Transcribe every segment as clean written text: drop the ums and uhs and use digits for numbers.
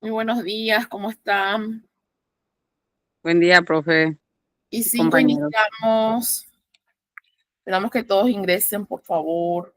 Muy buenos días, ¿cómo están? Buen día, profe Y y 5 compañeros. iniciamos. Esperamos que todos ingresen, por favor.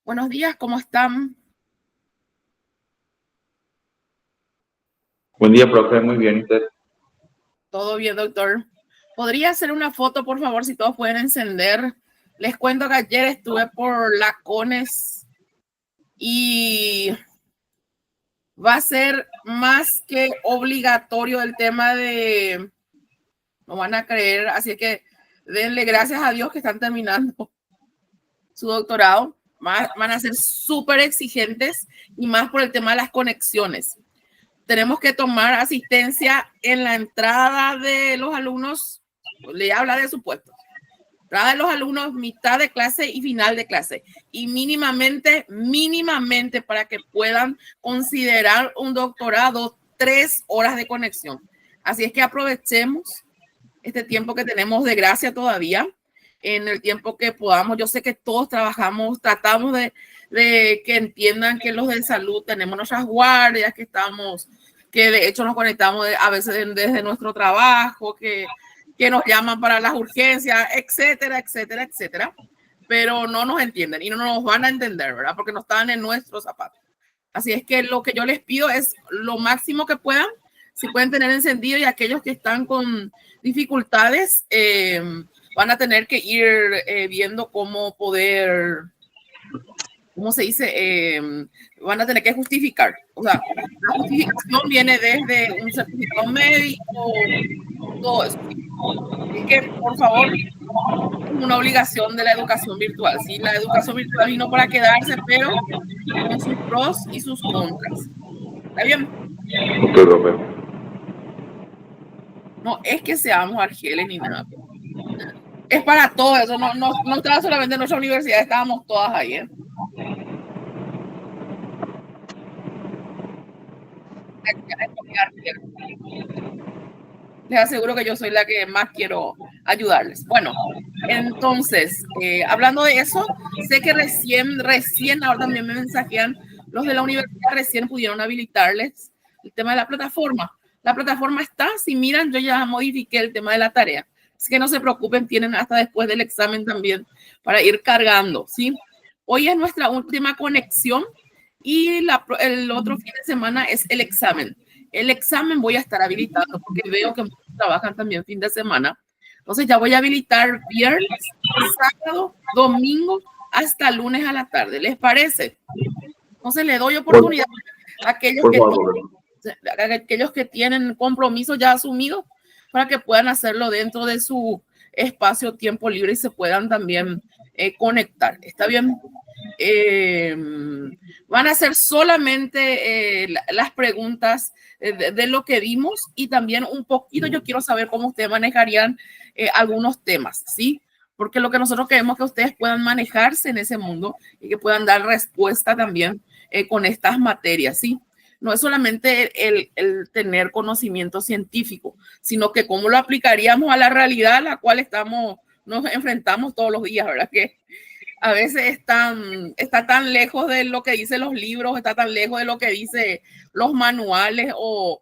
Buenos días, ¿cómo están? Buen día, profe. Muy bien, ¿y usted? ¿Todo bien, doctor? ¿Podría hacer una foto, por favor, si todos pueden encender? Les cuento que ayer estuve por Lacones y va a ser más que obligatorio el tema de... No van a creer, así que denle gracias a Dios que están terminando su doctorado. Van a ser súper exigentes y más por el tema de las conexiones. Tenemos que tomar asistencia en la entrada de los alumnos, le habla de su puesto, entrada de los alumnos, mitad de clase y final de clase, y mínimamente para que puedan considerar un doctorado, 3 horas de conexión. Así es que aprovechemos este tiempo que tenemos de gracia todavía, en el tiempo que podamos. Yo sé que todos trabajamos, tratamos de que entiendan que los de salud tenemos nuestras guardias, que estamos, que de hecho nos conectamos a veces desde nuestro trabajo, que nos llaman para las urgencias, etcétera, etcétera, etcétera, pero no nos entienden y no nos van a entender, ¿verdad? Porque no están en nuestros zapatos. Así es que lo que yo les pido es lo máximo que puedan, si pueden tener encendido, y aquellos que están con dificultades van a tener que ir viendo cómo poder, ¿cómo se dice? Van a tener que justificar. O sea, la justificación viene desde un certificado médico, todo eso. Así que, por favor, es una obligación de la educación virtual. Sí, la educación virtual vino para quedarse, pero con sus pros y sus contras. ¿Está bien? Ok, profe. No es que seamos argeles ni nada. Es para todo eso. No estaba solamente en nuestra universidad, estábamos todas ahí. Les aseguro que yo soy la que más quiero ayudarles. Bueno, entonces, hablando de eso, sé que recién, ahora también me mensajean los de la universidad, recién pudieron habilitarles el tema de la plataforma. La plataforma está, si miran, yo ya modifiqué el tema de la tarea. Así que no se preocupen, tienen hasta después del examen también para ir cargando, ¿sí? Hoy es nuestra última conexión Y el otro fin de semana es el examen. El examen voy a estar habilitando porque veo que muchos trabajan también fin de semana. Entonces ya voy a habilitar viernes, sábado, domingo, hasta lunes a la tarde. ¿Les parece? Entonces le doy oportunidad a aquellos que tienen compromisos ya asumidos para que puedan hacerlo dentro de su espacio tiempo libre y se puedan también conectar. ¿Está bien? Van a ser solamente las preguntas de lo que vimos y también un poquito yo quiero saber cómo ustedes manejarían algunos temas, ¿sí? Porque lo que nosotros queremos es que ustedes puedan manejarse en ese mundo y que puedan dar respuesta también con estas materias, ¿sí? No es solamente el tener conocimiento científico, sino que cómo lo aplicaríamos a la realidad a la cual nos enfrentamos todos los días, ¿verdad? Que a veces está tan lejos de lo que dicen los libros, está tan lejos de lo que dicen los manuales o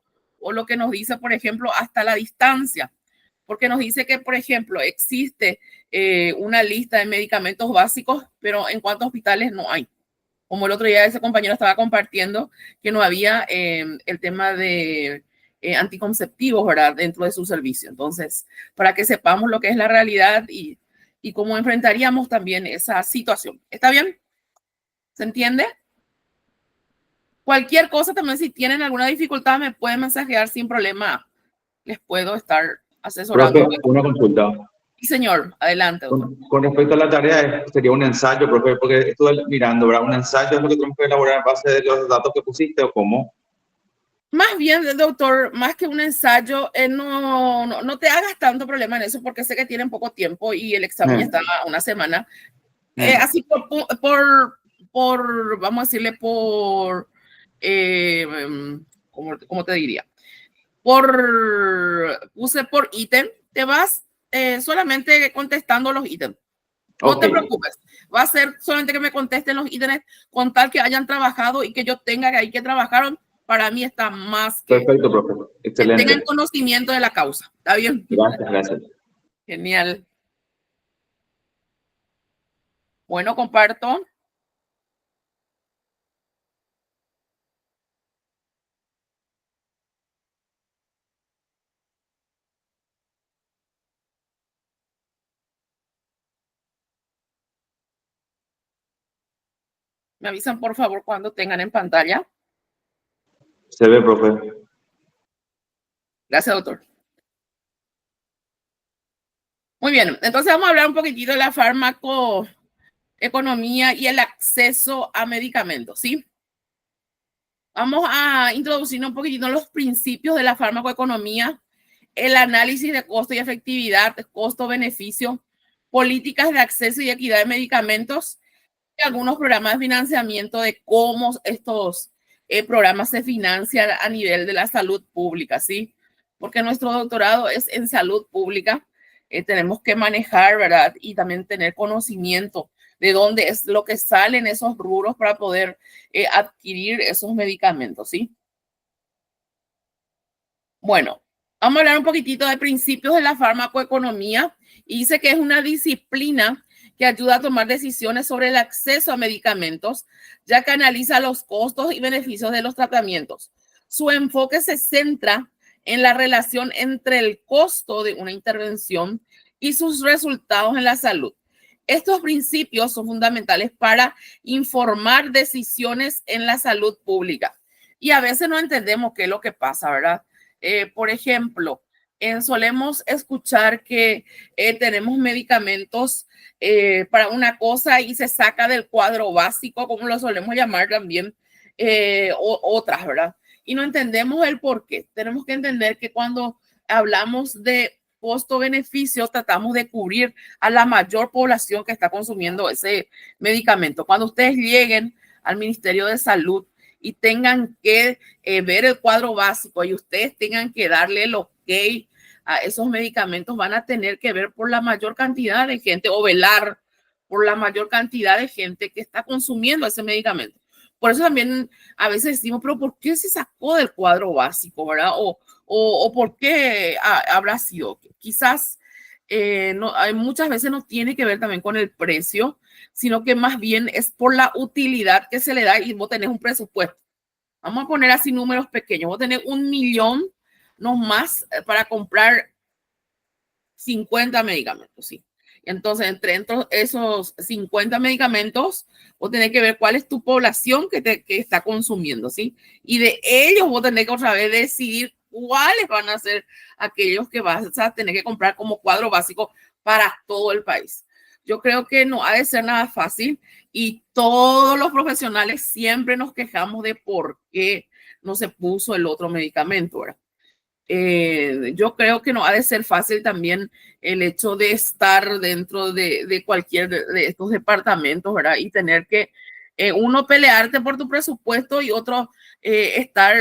lo que nos dice, por ejemplo, hasta la distancia. Porque nos dice que, por ejemplo, existe una lista de medicamentos básicos, pero en cuántos hospitales no hay. Como el otro día ese compañero estaba compartiendo que no había el tema de anticonceptivos, ¿verdad? Dentro de su servicio. Entonces, para que sepamos lo que es la realidad y cómo enfrentaríamos también esa situación. ¿Está bien? ¿Se entiende? Cualquier cosa también, si tienen alguna dificultad, me pueden mensajear sin problema. Les puedo estar asesorando. Profe, una consulta. Sí, señor. Adelante. Con respecto a la tarea, sería un ensayo, profe, porque estuve mirando, ¿verdad? Un ensayo es lo que tenemos que elaborar en base de los datos que pusiste o cómo. Más bien, doctor, más que un ensayo, no te hagas tanto problema en eso porque sé que tienen poco tiempo y el examen ya está una semana. Así vamos a decirle, ¿cómo te diría? Puse por ítem, te vas solamente contestando los ítems. No te preocupes, va a ser solamente que me contesten los ítems con tal que hayan trabajado y que yo tenga que ahí que trabajaron. Para mí está más que... Perfecto, profe. Excelente. Que tengan conocimiento de la causa. ¿Está bien? Gracias. Genial. Bueno, comparto. Me avisan, por favor, cuando tengan en pantalla. Se ve, profe. Gracias, doctor. Muy bien, entonces vamos a hablar un poquitito de la farmacoeconomía y el acceso a medicamentos, ¿sí? Vamos a introducir un poquitito los principios de la farmacoeconomía, el análisis de costo y efectividad, costo-beneficio, políticas de acceso y equidad de medicamentos y algunos programas de financiamiento de cómo estos programas se financian a nivel de la salud pública, ¿sí? Porque nuestro doctorado es en salud pública. Tenemos que manejar, ¿verdad? Y también tener conocimiento de dónde es lo que salen esos rubros para poder adquirir esos medicamentos, ¿sí? Bueno, vamos a hablar un poquitito de principios de la farmacoeconomía y dice que es una disciplina que ayuda a tomar decisiones sobre el acceso a medicamentos, ya que analiza los costos y beneficios de los tratamientos. Su enfoque se centra en la relación entre el costo de una intervención y sus resultados en la salud. Estos principios son fundamentales para informar decisiones en la salud pública. Y a veces no entendemos qué es lo que pasa, ¿verdad? Por ejemplo, solemos escuchar que tenemos medicamentos para una cosa y se saca del cuadro básico, como lo solemos llamar también, otras, ¿verdad? Y no entendemos el por qué. Tenemos que entender que cuando hablamos de costo-beneficio, tratamos de cubrir a la mayor población que está consumiendo ese medicamento. Cuando ustedes lleguen al Ministerio de Salud y tengan que ver el cuadro básico y ustedes tengan que darle el ok a esos medicamentos, van a tener que ver por la mayor cantidad de gente o velar por la mayor cantidad de gente que está consumiendo ese medicamento. Por eso también a veces decimos, pero ¿por qué se sacó del cuadro básico, verdad? O por qué habrá sido. Quizás muchas veces no tiene que ver también con el precio, sino que más bien es por la utilidad que se le da y vos tenés un presupuesto. Vamos a poner así números pequeños. Vos tenés 1 millón nomás para comprar 50 medicamentos, ¿sí? Entonces, entre esos 50 medicamentos, vos tenés que ver cuál es tu población que está consumiendo, ¿sí? Y de ellos vos tenés que otra vez decidir cuáles van a ser aquellos que vas a tener que comprar como cuadro básico para todo el país. Yo creo que no ha de ser nada fácil y todos los profesionales siempre nos quejamos de por qué no se puso el otro medicamento, ¿verdad? Yo creo que no ha de ser fácil también el hecho de estar dentro de cualquier de estos departamentos, ¿verdad? Y tener que uno pelearte por tu presupuesto y otro estar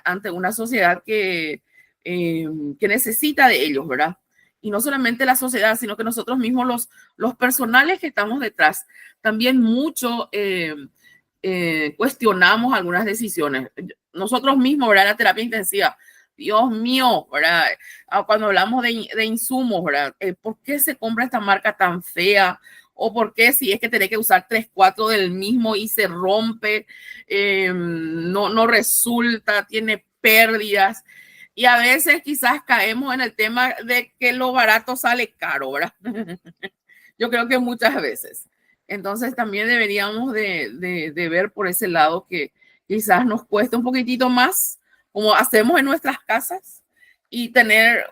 ante una sociedad que necesita de ellos, ¿verdad? Y no solamente la sociedad, sino que nosotros mismos, los personales que estamos detrás, también mucho cuestionamos algunas decisiones. Nosotros mismos, ¿verdad? La terapia intensiva. Dios mío, ¿verdad? Cuando hablamos de insumos, ¿verdad? ¿Por qué se compra esta marca tan fea? ¿O por qué si es que tenés que usar 3, 4 del mismo y se rompe, no resulta, tiene pérdidas? Y a veces quizás caemos en el tema de que lo barato sale caro, ¿verdad? Yo creo que muchas veces. Entonces también deberíamos de ver por ese lado que quizás nos cueste un poquitito más, como hacemos en nuestras casas, y tener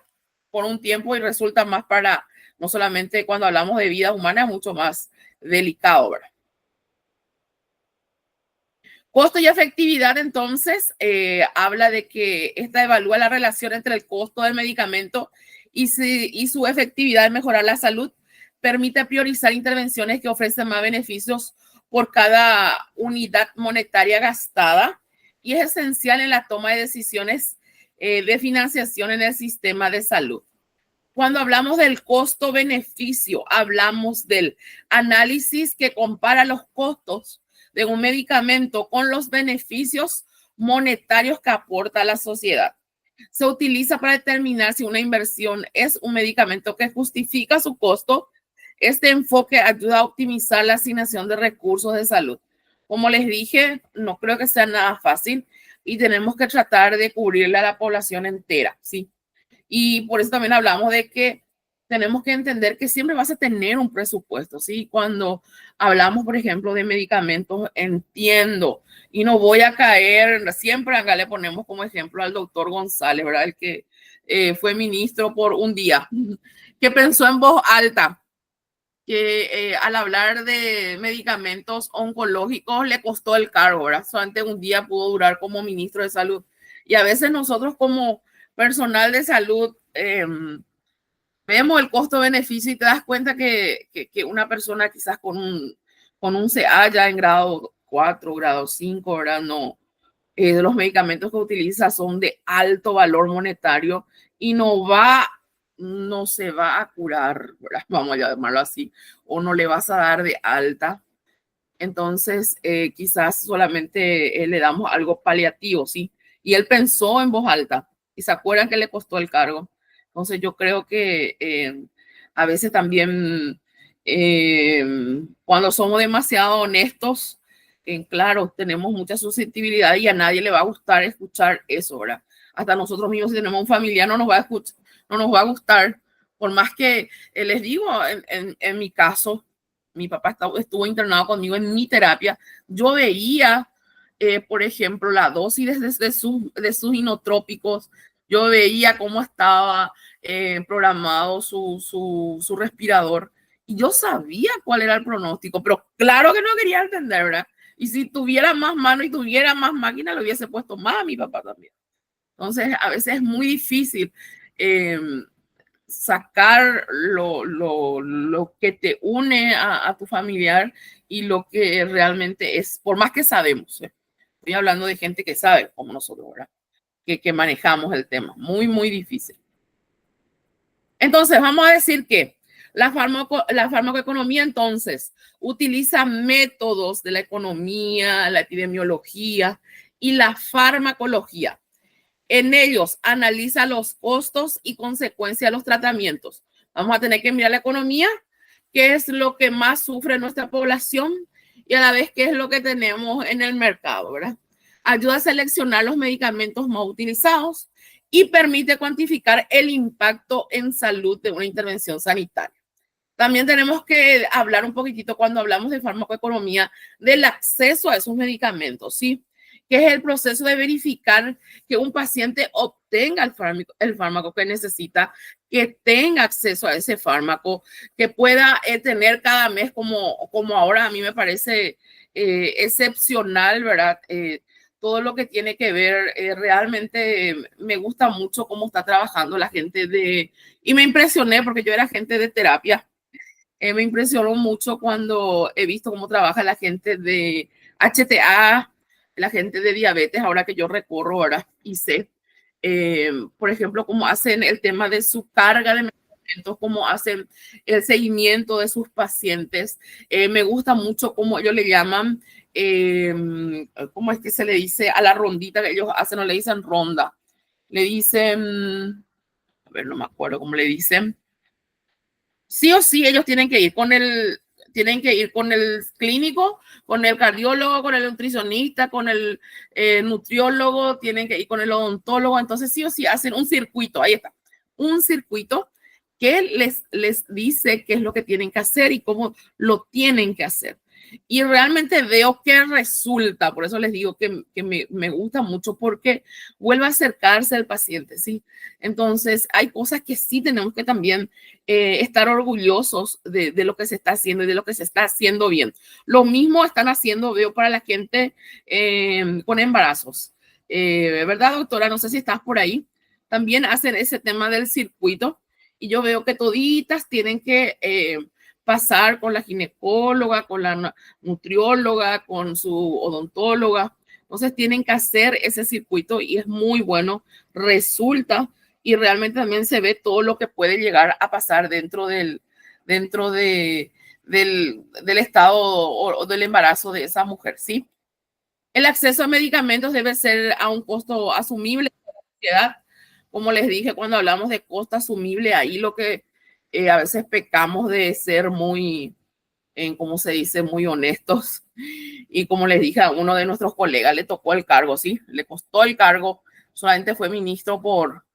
por un tiempo y resulta más para, no solamente cuando hablamos de vida humana, mucho más delicado, ¿verdad? Costo y efectividad, entonces, habla de que esta evalúa la relación entre el costo del medicamento y su efectividad en mejorar la salud. Permite priorizar intervenciones que ofrecen más beneficios por cada unidad monetaria gastada y es esencial en la toma de decisiones de financiación en el sistema de salud. Cuando hablamos del costo-beneficio, hablamos del análisis que compara los costos de un medicamento con los beneficios monetarios que aporta a la sociedad. Se utiliza para determinar si una inversión es un medicamento que justifica su costo. Este enfoque ayuda a optimizar la asignación de recursos de salud. Como les dije, no creo que sea nada fácil y tenemos que tratar de cubrirle a la población entera, ¿sí? Y por eso también hablamos de que tenemos que entender que siempre vas a tener un presupuesto, ¿sí? Cuando hablamos, por ejemplo, de medicamentos, entiendo y no voy a caer, siempre acá le ponemos como ejemplo al doctor González, ¿verdad? El que fue ministro por un día, que pensó en voz alta que al hablar de medicamentos oncológicos le costó el cargo, ¿verdad? Solamente un día pudo durar como ministro de salud. Y a veces nosotros como personal de salud vemos el costo-beneficio y te das cuenta que una persona quizás con un CA ya en grado 4, grado 5, ¿verdad? No, los medicamentos que utiliza son de alto valor monetario y no se va a curar, ¿verdad? Vamos a llamarlo así, o no le vas a dar de alta. Entonces, quizás solamente le damos algo paliativo, ¿sí? Y él pensó en voz alta y se acuerdan que le costó el cargo. Entonces, yo creo que a veces también cuando somos demasiado honestos, claro, tenemos mucha susceptibilidad y a nadie le va a gustar escuchar eso, ¿verdad? Hasta nosotros mismos, si tenemos un familiar, no nos va a escuchar, no nos va a gustar. Por más que les digo, en mi caso, mi papá estuvo internado conmigo en mi terapia. Yo veía, por ejemplo, la dosis de sus inotrópicos. Yo veía cómo estaba programado su respirador. Y yo sabía cuál era el pronóstico, pero claro que no quería entender, ¿verdad? Y si tuviera más mano y tuviera más máquina, lo hubiese puesto más a mi papá también. Entonces, a veces es muy difícil sacar lo que te une a tu familiar y lo que realmente es, por más que sabemos, estoy hablando de gente que sabe, como nosotros, ¿verdad? Que manejamos el tema, muy, muy difícil. Entonces, vamos a decir que la farmacoeconomía, entonces, utiliza métodos de la economía, la epidemiología y la farmacología. En ellos analiza los costos y consecuencias de los tratamientos. Vamos a tener que mirar la economía, qué es lo que más sufre nuestra población y a la vez qué es lo que tenemos en el mercado, ¿verdad? Ayuda a seleccionar los medicamentos más utilizados y permite cuantificar el impacto en salud de una intervención sanitaria. También tenemos que hablar un poquitito cuando hablamos de farmacoeconomía del acceso a esos medicamentos, ¿sí? Que es el proceso de verificar que un paciente obtenga el fármaco que necesita, que tenga acceso a ese fármaco, que pueda tener cada mes, como ahora a mí me parece excepcional, ¿verdad? Todo lo que tiene que ver, realmente me gusta mucho cómo está trabajando la gente y me impresioné porque yo era gente de terapia. Me impresionó mucho cuando he visto cómo trabaja la gente de HTA, la gente de diabetes, ahora que yo recorro ahora y sé, por ejemplo, cómo hacen el tema de su carga de medicamentos, cómo hacen el seguimiento de sus pacientes. Me gusta mucho cómo ellos le llaman, ¿cómo es que se le dice a la rondita que ellos hacen? No le dicen ronda, le dicen, a ver, no me acuerdo cómo le dicen. Sí o sí, ellos tienen que ir con el clínico, con el cardiólogo, con el nutricionista, con el nutriólogo, tienen que ir con el odontólogo. Entonces, sí o sí, hacen un circuito, ahí está, un circuito que les dice qué es lo que tienen que hacer y cómo lo tienen que hacer. Y realmente veo que resulta, por eso les digo que me gusta mucho, porque vuelve a acercarse al paciente, ¿sí? Entonces, hay cosas que sí tenemos que también estar orgullosos de lo que se está haciendo y de lo que se está haciendo bien. Lo mismo están haciendo, veo, para la gente con embarazos. ¿Verdad, doctora? No sé si estás por ahí. También hacen ese tema del circuito y yo veo que toditas tienen que pasar con la ginecóloga, con la nutrióloga, con su odontóloga. Entonces tienen que hacer ese circuito y es muy bueno, resulta, y realmente también se ve todo lo que puede llegar a pasar dentro del estado o del embarazo de esa mujer, ¿sí? El acceso a medicamentos debe ser a un costo asumible para la sociedad. Como les dije, cuando hablamos de costo asumible, ahí lo que a veces pecamos de ser muy, ¿cómo se dice?, muy honestos. Y como les dije, a uno de nuestros colegas le tocó el cargo, ¿sí? Le costó el cargo, solamente fue ministro por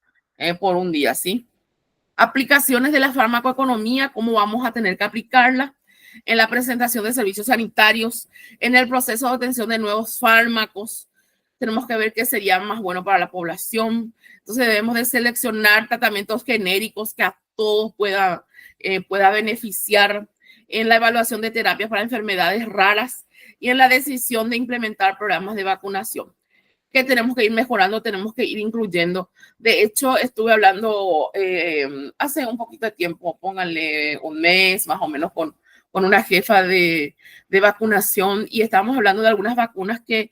un día, ¿sí? Aplicaciones de la farmacoeconomía, cómo vamos a tener que aplicarla en la presentación de servicios sanitarios, en el proceso de obtención de nuevos fármacos. Tenemos que ver qué sería más bueno para la población. Entonces debemos de seleccionar tratamientos genéricos que a todos pueda beneficiar, en la evaluación de terapias para enfermedades raras y en la decisión de implementar programas de vacunación que tenemos que ir mejorando, tenemos que ir incluyendo. De hecho, estuve hablando hace un poquito de tiempo, pónganle un mes más o menos, con una jefa de vacunación y estábamos hablando de algunas vacunas que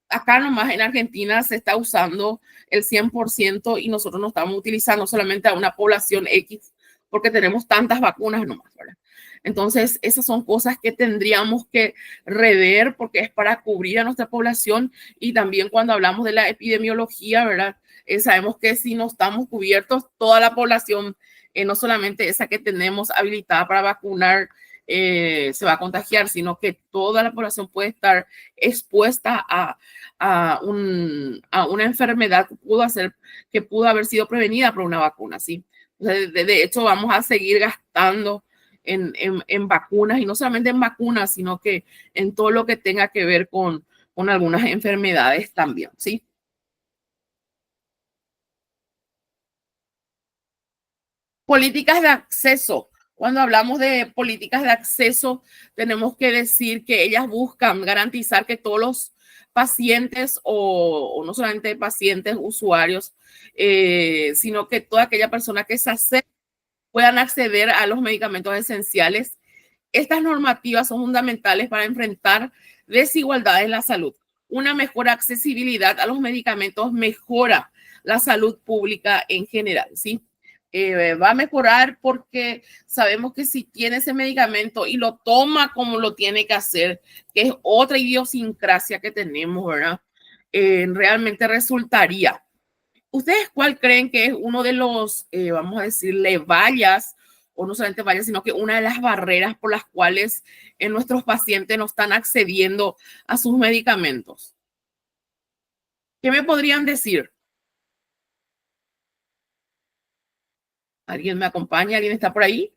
acá nomás en Argentina se está usando el 100% y nosotros no estamos utilizando solamente a una población X porque tenemos tantas vacunas nomás, ¿verdad? Entonces, esas son cosas que tendríamos que rever porque es para cubrir a nuestra población y también cuando hablamos de la epidemiología, ¿verdad? Sabemos que si no estamos cubiertos, toda la población, no solamente esa que tenemos habilitada para vacunar, se va a contagiar, sino que toda la población puede estar expuesta a una enfermedad que pudo haber sido prevenida por una vacuna, ¿sí? De hecho, vamos a seguir gastando en vacunas y no solamente en vacunas, sino que en todo lo que tenga que ver con algunas enfermedades también, ¿sí? Políticas de acceso. Cuando hablamos de políticas de acceso, tenemos que decir que ellas buscan garantizar que todos los pacientes o no solamente pacientes, usuarios, sino que toda aquella persona que se acerque puedan acceder a los medicamentos esenciales. Estas normativas son fundamentales para enfrentar desigualdades en la salud. Una mejor accesibilidad a los medicamentos mejora la salud pública en general, ¿sí? Va a mejorar porque sabemos que si tiene ese medicamento y lo toma como lo tiene que hacer, que es otra idiosincrasia que tenemos, ¿verdad? Realmente resultaría ¿Ustedes cuál creen que es uno de los, vamos a decirle, vallas, o no solamente vallas, sino que una de las barreras por las cuales nuestros pacientes no están accediendo a sus medicamentos? ¿Qué me podrían decir? ¿Alguien me acompaña? ¿Alguien está por ahí?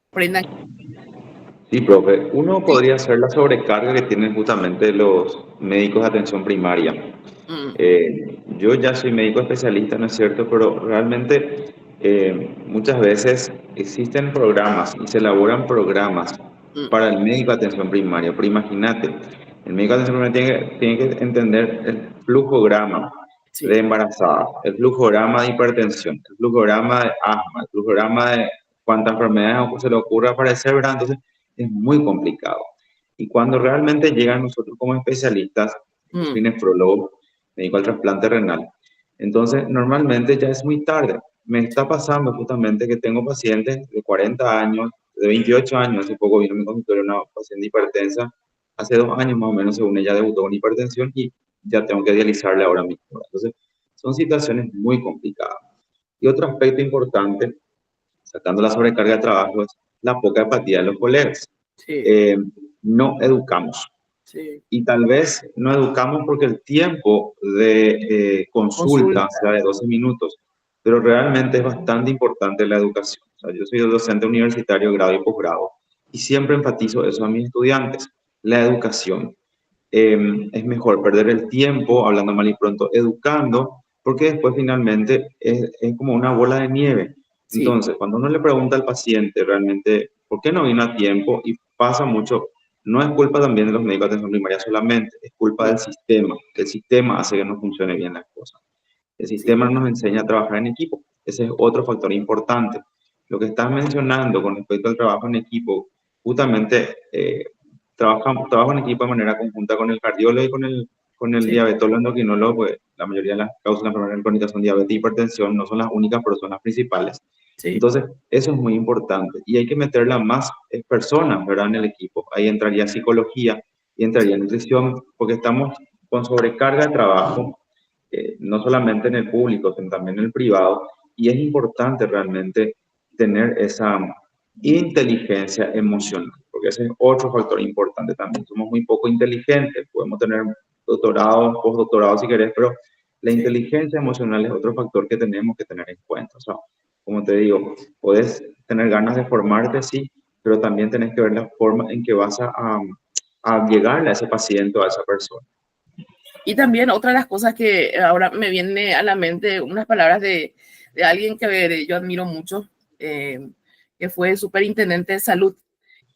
Prendan. Sí, profe. Uno podría ser la sobrecarga que tienen justamente los médicos de atención primaria. Yo ya soy médico especialista, ¿no es cierto? Pero realmente muchas veces existen programas y se elaboran programas para el médico de atención primaria. Pero imagínate, el médico de atención primaria tiene que entender el flujograma de embarazada, el flujograma de hipertensión, el flujograma de asma, el flujograma de cuántas enfermedades se le ocurra aparecer, ¿verdad? Entonces es muy complicado. Y cuando realmente llegan nosotros como especialistas, yo soy nefrólogo, me dedico al trasplante renal. Entonces, normalmente ya es muy tarde. Me está pasando justamente que tengo pacientes de 40 años, de 28 años, hace poco vino a mi consultorio una paciente hipertensa, hace 2 años más o menos, según ella debutó con hipertensión y ya tengo que dializarle ahora mismo. Entonces, son situaciones muy complicadas. Y otro aspecto importante, sacando la sobrecarga de trabajo, es la poca empatía de los colegas. No educamos. Y tal vez no educamos porque el tiempo de consulta sea de 12 minutos, pero realmente es bastante importante la educación. O sea, yo soy docente universitario, grado y posgrado, y siempre enfatizo eso a mis estudiantes, la educación. Es mejor perder el tiempo hablando mal y pronto, educando, porque después finalmente es como una bola de nieve. Entonces, cuando uno le pregunta al paciente realmente por qué no vino a tiempo, y pasa mucho, no es culpa también de los médicos de atención primaria solamente, es culpa del sistema, que el sistema hace que no funcione bien las cosas. El sistema nos enseña a trabajar en equipo, ese es otro factor importante. Lo que estás mencionando con respecto al trabajo en equipo, justamente trabajo en equipo de manera conjunta con el cardiólogo y con el diabetólogo endocrinólogo, pues la mayoría de las causas de la enfermedad crónica son diabetes y hipertensión, no son las únicas, pero son las principales. Entonces, eso es muy importante y hay que meterla más personas, ¿verdad?, en el equipo. Ahí entraría psicología y entraría nutrición, porque estamos con sobrecarga de trabajo, no solamente en el público, sino también en el privado, y es importante realmente tener esa inteligencia emocional, porque ese es otro factor importante también. Somos muy poco inteligentes, podemos tener doctorado, postdoctorado si querés, pero la inteligencia emocional es otro factor que tenemos que tener en cuenta. O sea, como te digo, puedes tener ganas de formarte, sí, pero también tenés que ver la forma en que vas a llegarle a ese paciente o a esa persona. Y también otra de las cosas que ahora me viene a la mente, unas palabras de alguien que yo admiro mucho, que fue superintendente de salud,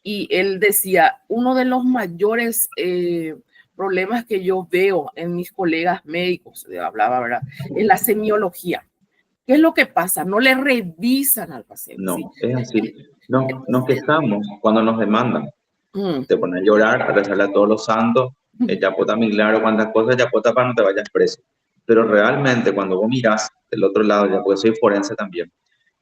y él decía, uno de los mayores problemas que yo veo en mis colegas médicos, hablaba, ¿verdad?, es la semiología. ¿Qué es lo que pasa? No le revisan al paciente. No, es así. No, nos quejamos cuando nos demandan. Te ponen a llorar, a rezarle a todos los santos, ya pota milagro, cuántas cosas, ya pota para no te vayas preso. Pero realmente cuando vos mirás del otro lado, ya porque soy forense también,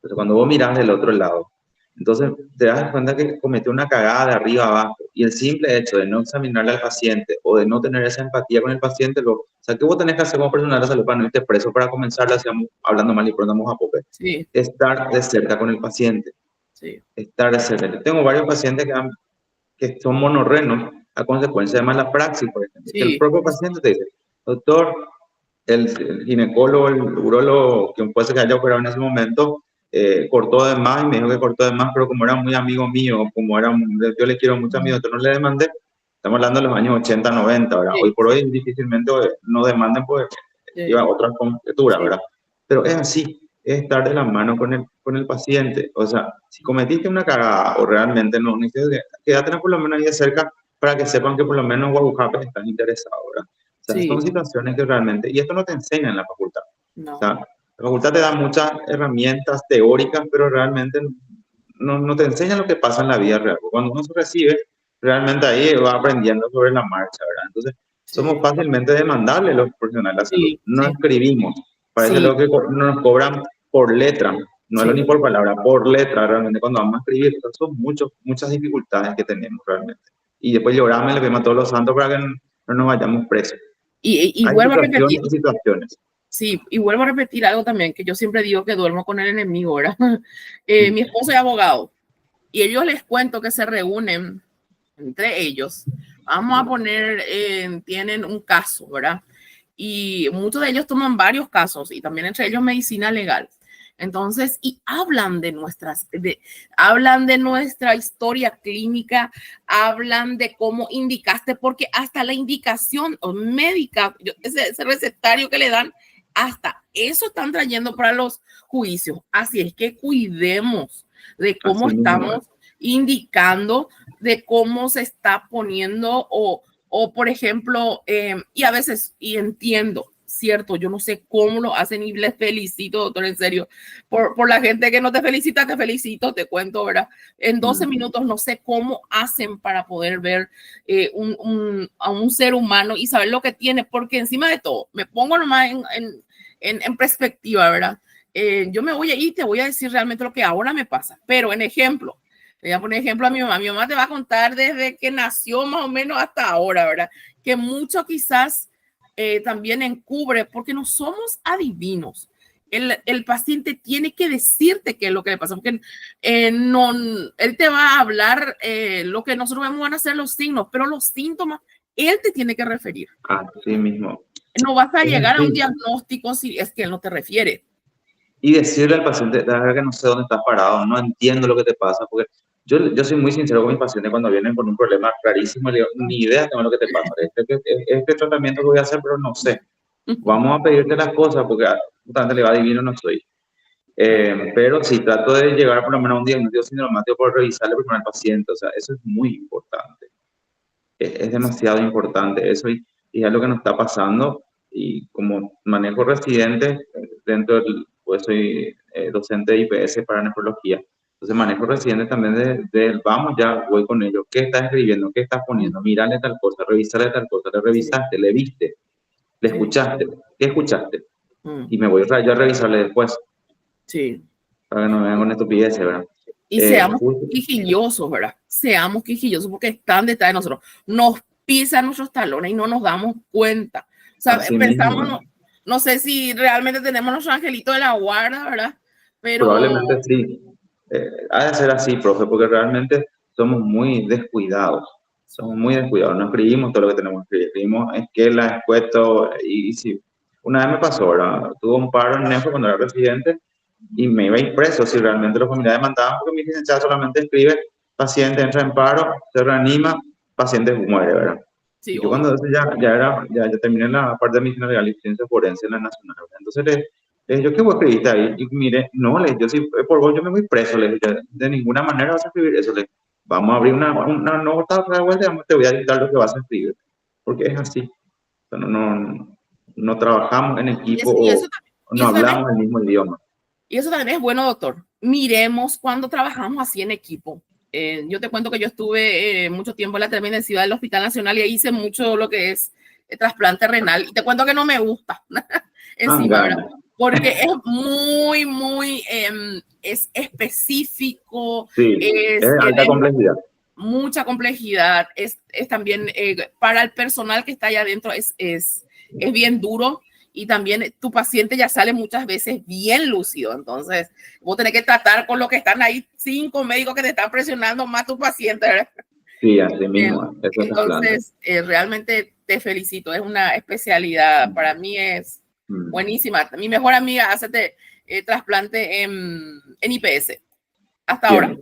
pero cuando vos mirás del otro lado, entonces te das cuenta que cometió una cagada de arriba a abajo, y el simple hecho de no examinarle al paciente o de no tener esa empatía con el paciente, o sea, ¿qué vos tenés que hacer como personal de salud para no irte preso? Para comenzar, hacíamos hablando mal y pronto vamos a pope. Estar de cerca con el paciente. Estar de cerca. Yo tengo varios pacientes que son monorrenos a consecuencia de mala praxis, por ejemplo. Que el propio paciente te dice, doctor, el ginecólogo, el urólogo, quien fuese que haya operado en ese momento, cortó de más y me dijo que cortó de más, pero como era muy amigo mío, como era, yo le quiero mucho a mi doctor, no le demandé. Estamos hablando de los años 80, 90, ¿verdad? Hoy por hoy difícilmente no demanden, pues lleva otras conjeturas, ¿verdad? Pero es así, es estar de la mano con el paciente. O sea, si cometiste una cagada o realmente no, quédate por lo menos ahí de cerca para que sepan que por lo menos Guajujape están interesados, ¿verdad? O sea, son situaciones que realmente, y esto no te enseña en la facultad. O sea, la facultad te da muchas herramientas teóricas, pero realmente no te enseña lo que pasa en la vida real. Cuando uno se recibe, realmente ahí va aprendiendo sobre la marcha, ¿verdad? Entonces, somos fácilmente demandables los profesionales de la salud. No escribimos. Parece lo que nos cobran por letra, no es ni por palabra, por letra, realmente cuando vamos a escribir. Entonces, son muchas dificultades que tenemos realmente. Y después lloramos y le pedimos a todos los santos para que no nos vayamos presos. Y vuelvo a repetir. Situaciones. Sí, y vuelvo a repetir algo también, que yo siempre digo que duermo con el enemigo, ¿verdad? Mi esposo es abogado y ellos les cuento que se reúnen entre ellos. Vamos a poner, tienen un caso, ¿verdad? Y muchos de ellos toman varios casos y también entre ellos medicina legal. Entonces, y hablan de nuestra historia clínica, hablan de cómo indicaste, porque hasta la indicación médica, ese recetario que le dan, hasta eso están trayendo para los juicios. Así es que cuidemos de cómo estamos indicando, de cómo se está poniendo o por ejemplo, y a veces, y entiendo, cierto, yo no sé cómo lo hacen y les felicito, doctor, en serio, por la gente que no te felicita, te felicito, te cuento, ¿verdad? En 12 minutos no sé cómo hacen para poder ver a un ser humano y saber lo que tiene, porque encima de todo, me pongo nomás en perspectiva, ¿verdad? Yo me voy a ir y te voy a decir realmente lo que ahora me pasa, pero en ejemplo, le voy a poner ejemplo a mi mamá te va a contar desde que nació más o menos hasta ahora, ¿verdad? Que mucho quizás también encubre, porque no somos adivinos. El paciente tiene que decirte qué es lo que le pasa, porque no, él te va a hablar lo que nosotros vemos van a ser los signos, pero los síntomas, él te tiene que referir. Así mismo. No vas a llegar a un diagnóstico si es que él no te refiere. Y decirle al paciente, la verdad que no sé dónde estás parado, no entiendo lo que te pasa, porque yo soy muy sincero con mis pacientes cuando vienen con un problema clarísimo, le digo, ni idea tengo lo que te pasa, este tratamiento que voy a hacer, pero no sé. Vamos a pedirte las cosas porque justamente le va adivino no soy. Pero sí, trato de llegar por lo menos a un diagnóstico sintomático por revisarle primero al paciente, o sea, eso es muy importante. Es demasiado importante eso y es lo que nos está pasando y como manejo residentes dentro del, pues soy docente de IPS para nefrología, entonces manejo residentes también vamos ya, voy con ellos, ¿qué estás escribiendo? ¿Qué estás poniendo? Mírale tal cosa, revisarle tal cosa, le revisaste, le viste, le escuchaste, ¿qué escuchaste? Y me voy yo a revisarle después. Sí. Para que no me vengan con estupideces, ¿verdad? Y seamos quijillosos, ¿verdad? Seamos quijillosos porque están detrás de nosotros. Nos pisan nuestros talones y no nos damos cuenta. O sea, pensamos, no sé si realmente tenemos nuestro angelito de la guarda, ¿verdad? Pero probablemente sí. Ha de ser así, profe, porque realmente somos muy descuidados. Somos muy descuidados. No escribimos todo lo que tenemos que escribir. Escribimos esquelas, expuestos. Y sí, una vez me pasó, ¿verdad? Tuve un paro en Nefo cuando era residente y me iba impreso si realmente los familiares mandaban, porque mi licenciada solamente escribe paciente entra en paro, se reanima, paciente muere, ¿verdad? Sí, y yo cuando ya terminé la parte de medicina legal y ciencia forense en la nacional, ¿verdad? Entonces yo, ¿qué vos escribiste ahí? Y mire, no, yo sí, por vos yo me voy preso, le dije, de ninguna manera vas a escribir eso, vamos a abrir una nota otra vez, te voy a dictar lo que vas a escribir, porque es así, o sea, no trabajamos en equipo o no hablamos el mismo idioma. Y eso también es bueno, doctor. Miremos cuando trabajamos así en equipo. Yo te cuento que yo estuve mucho tiempo en la terapia intensiva del Hospital Nacional y ahí hice mucho lo que es trasplante renal. Y te cuento que no me gusta encima, ¿verdad? Porque es muy, es específico. Sí, es alta complejidad. Mucha complejidad. Es también para el personal que está allá adentro es bien duro. Y también tu paciente ya sale muchas veces bien lúcido. Entonces, vos tenés que tratar con lo que están ahí 5 médicos que te están presionando más tu paciente, ¿verdad? Sí, así mismo. Entonces, realmente te felicito. Es una especialidad. Para mí es buenísima. Mi mejor amiga hace trasplante en IPS. Hasta ahora.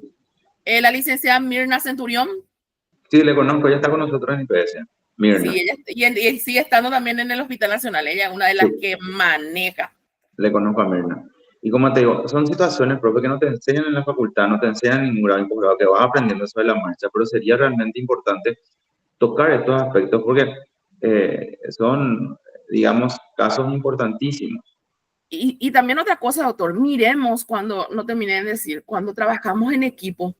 La licenciada Mirna Centurión. Sí, le conozco. Ella está con nosotros en IPS. Mirna. Sí, ella y sigue estando también en el Hospital Nacional. Ella es una de las que maneja. Le conozco a Mirna. Y como te digo, son situaciones propias que no te enseñan en la facultad, no te enseñan en ningún grado posgrado, que vas aprendiendo sobre la marcha, pero sería realmente importante tocar estos aspectos porque son, digamos, casos importantísimos. Y también otra cosa, doctor, miremos cuando, no terminé de decir, cuando trabajamos en equipo,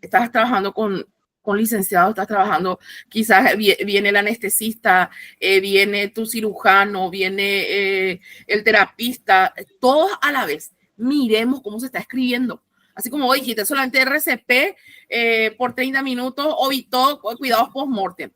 estás trabajando con licenciados, estás trabajando, quizás viene el anestesista, viene tu cirujano, viene el terapista, todos a la vez. Miremos cómo se está escribiendo. Así como vos dijiste, solamente RCP por 30 minutos o cuidados post-mortem.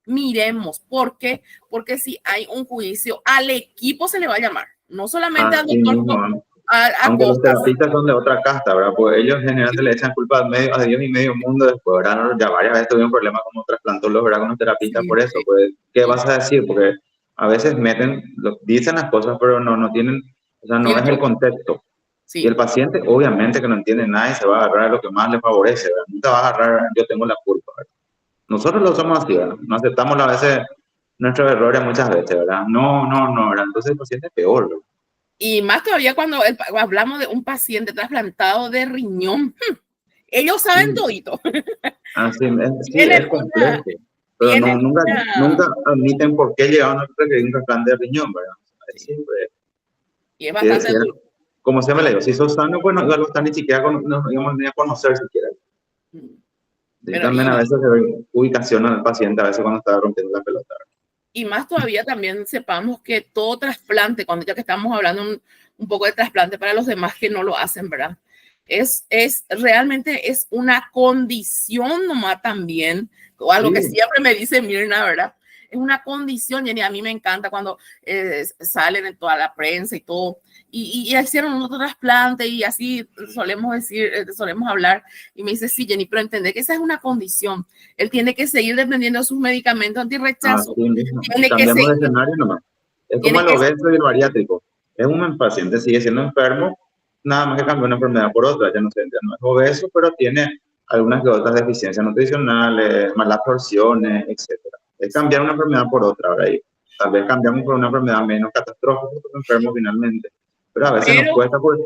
Miremos. ¿Por qué? Porque si hay un juicio, al equipo se le va a llamar. no solamente al Así doctor, mismo, a aunque los costas. terapistas son de otra casta, ¿verdad? Pues ellos generalmente le echan culpa a Dios y medio mundo después, ¿verdad? No, ya varias veces tuvieron problemas como trasplantólogos, ¿verdad? Con los terapistas Sí, por eso, pues, ¿qué vas a decir? Porque a veces dicen las cosas, pero no tienen, o sea, no es el filtro, contexto. Y el sí, paciente, obviamente que no entiende nada y se va a agarrar a lo que más le favorece, ¿verdad? No te va a agarrar, yo tengo la culpa, ¿verdad? Nosotros lo somos así, ¿verdad? No aceptamos a veces nuestros errores muchas veces, ¿verdad? No, ¿verdad? Entonces el paciente es peor, ¿verdad? y más todavía cuando hablamos de un paciente trasplantado de riñón, ellos saben Sí, todito. así sí, Tienen es una, complejo, pero tienen nunca una, admiten por qué llegaron a requerir un trasplante de riñón, ¿verdad? Es sí, siempre, y es y bastante decir, duro. como se me le digo, si sos sano, pues no iba a estar ni siquiera, no íbamos ni a conocer siquiera. Y Pero, también a veces se ve ubicación al paciente, a veces cuando está rompiendo la pelota. y más todavía también sepamos que todo trasplante, cuando ya que estamos hablando un poco de trasplante para los demás que no lo hacen, ¿verdad? Realmente es una condición nomás también, o algo que Sí, siempre me dice Mirna, ¿verdad? Es una condición, y a mí me encanta cuando salen en toda la prensa y todo, y hicieron un otro trasplante y así solemos decir, solemos hablar, y me dice, sí, Jenny, pero entender que esa es una condición. Él tiene que seguir dependiendo de sus medicamentos antirrechazo, así mismo. tiene que Cambiamos de seguir, escenario nomás. Es como tiene el que, obeso y el bariátrico. Es un paciente, sigue siendo enfermo, nada más que cambió una enfermedad por otra. Ya no es obeso, pero tiene algunas que otras deficiencias nutricionales, malas absorciones, etcétera. Es cambiar una enfermedad por otra, ahora ahí. Tal vez cambiamos por una enfermedad menos catastrófica, porque enfermo finalmente. Pero a veces nos pero cuesta, pues,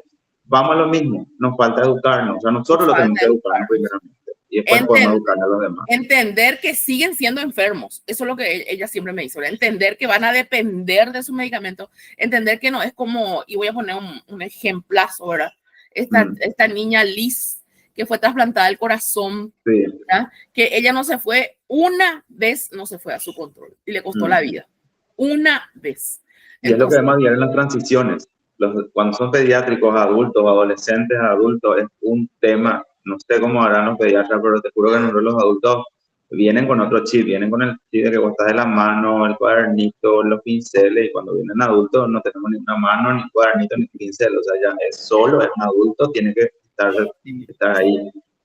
vamos a lo mismo, nos falta educarnos. O sea, nosotros lo tenemos falta que educarnos educarnos. primeramente y después podemos educar a los demás. Entender que siguen siendo enfermos. Eso es lo que ella siempre me dice. Entender que van a depender de su medicamento. Entender que no es como, y voy a poner un ejemplazo, ¿verdad? Esta niña Liz, que fue trasplantada el corazón, Sí. ¿verdad? Que ella no se fue, una vez no se fue a su control y le costó la vida. Una vez. Y es lo que vemos diario en las transiciones. Cuando son pediátricos, adultos, adolescentes, adultos, es un tema, no sé cómo harán los pediatras, pero te juro que nosotros los adultos vienen con otro chip, vienen con el chip de que vos estás de la mano, el cuadernito, los pinceles, y cuando vienen adultos no tenemos ni una mano, ni cuadernito, ni pincel, o sea, ya es solo, es un adulto, tiene que estar ahí,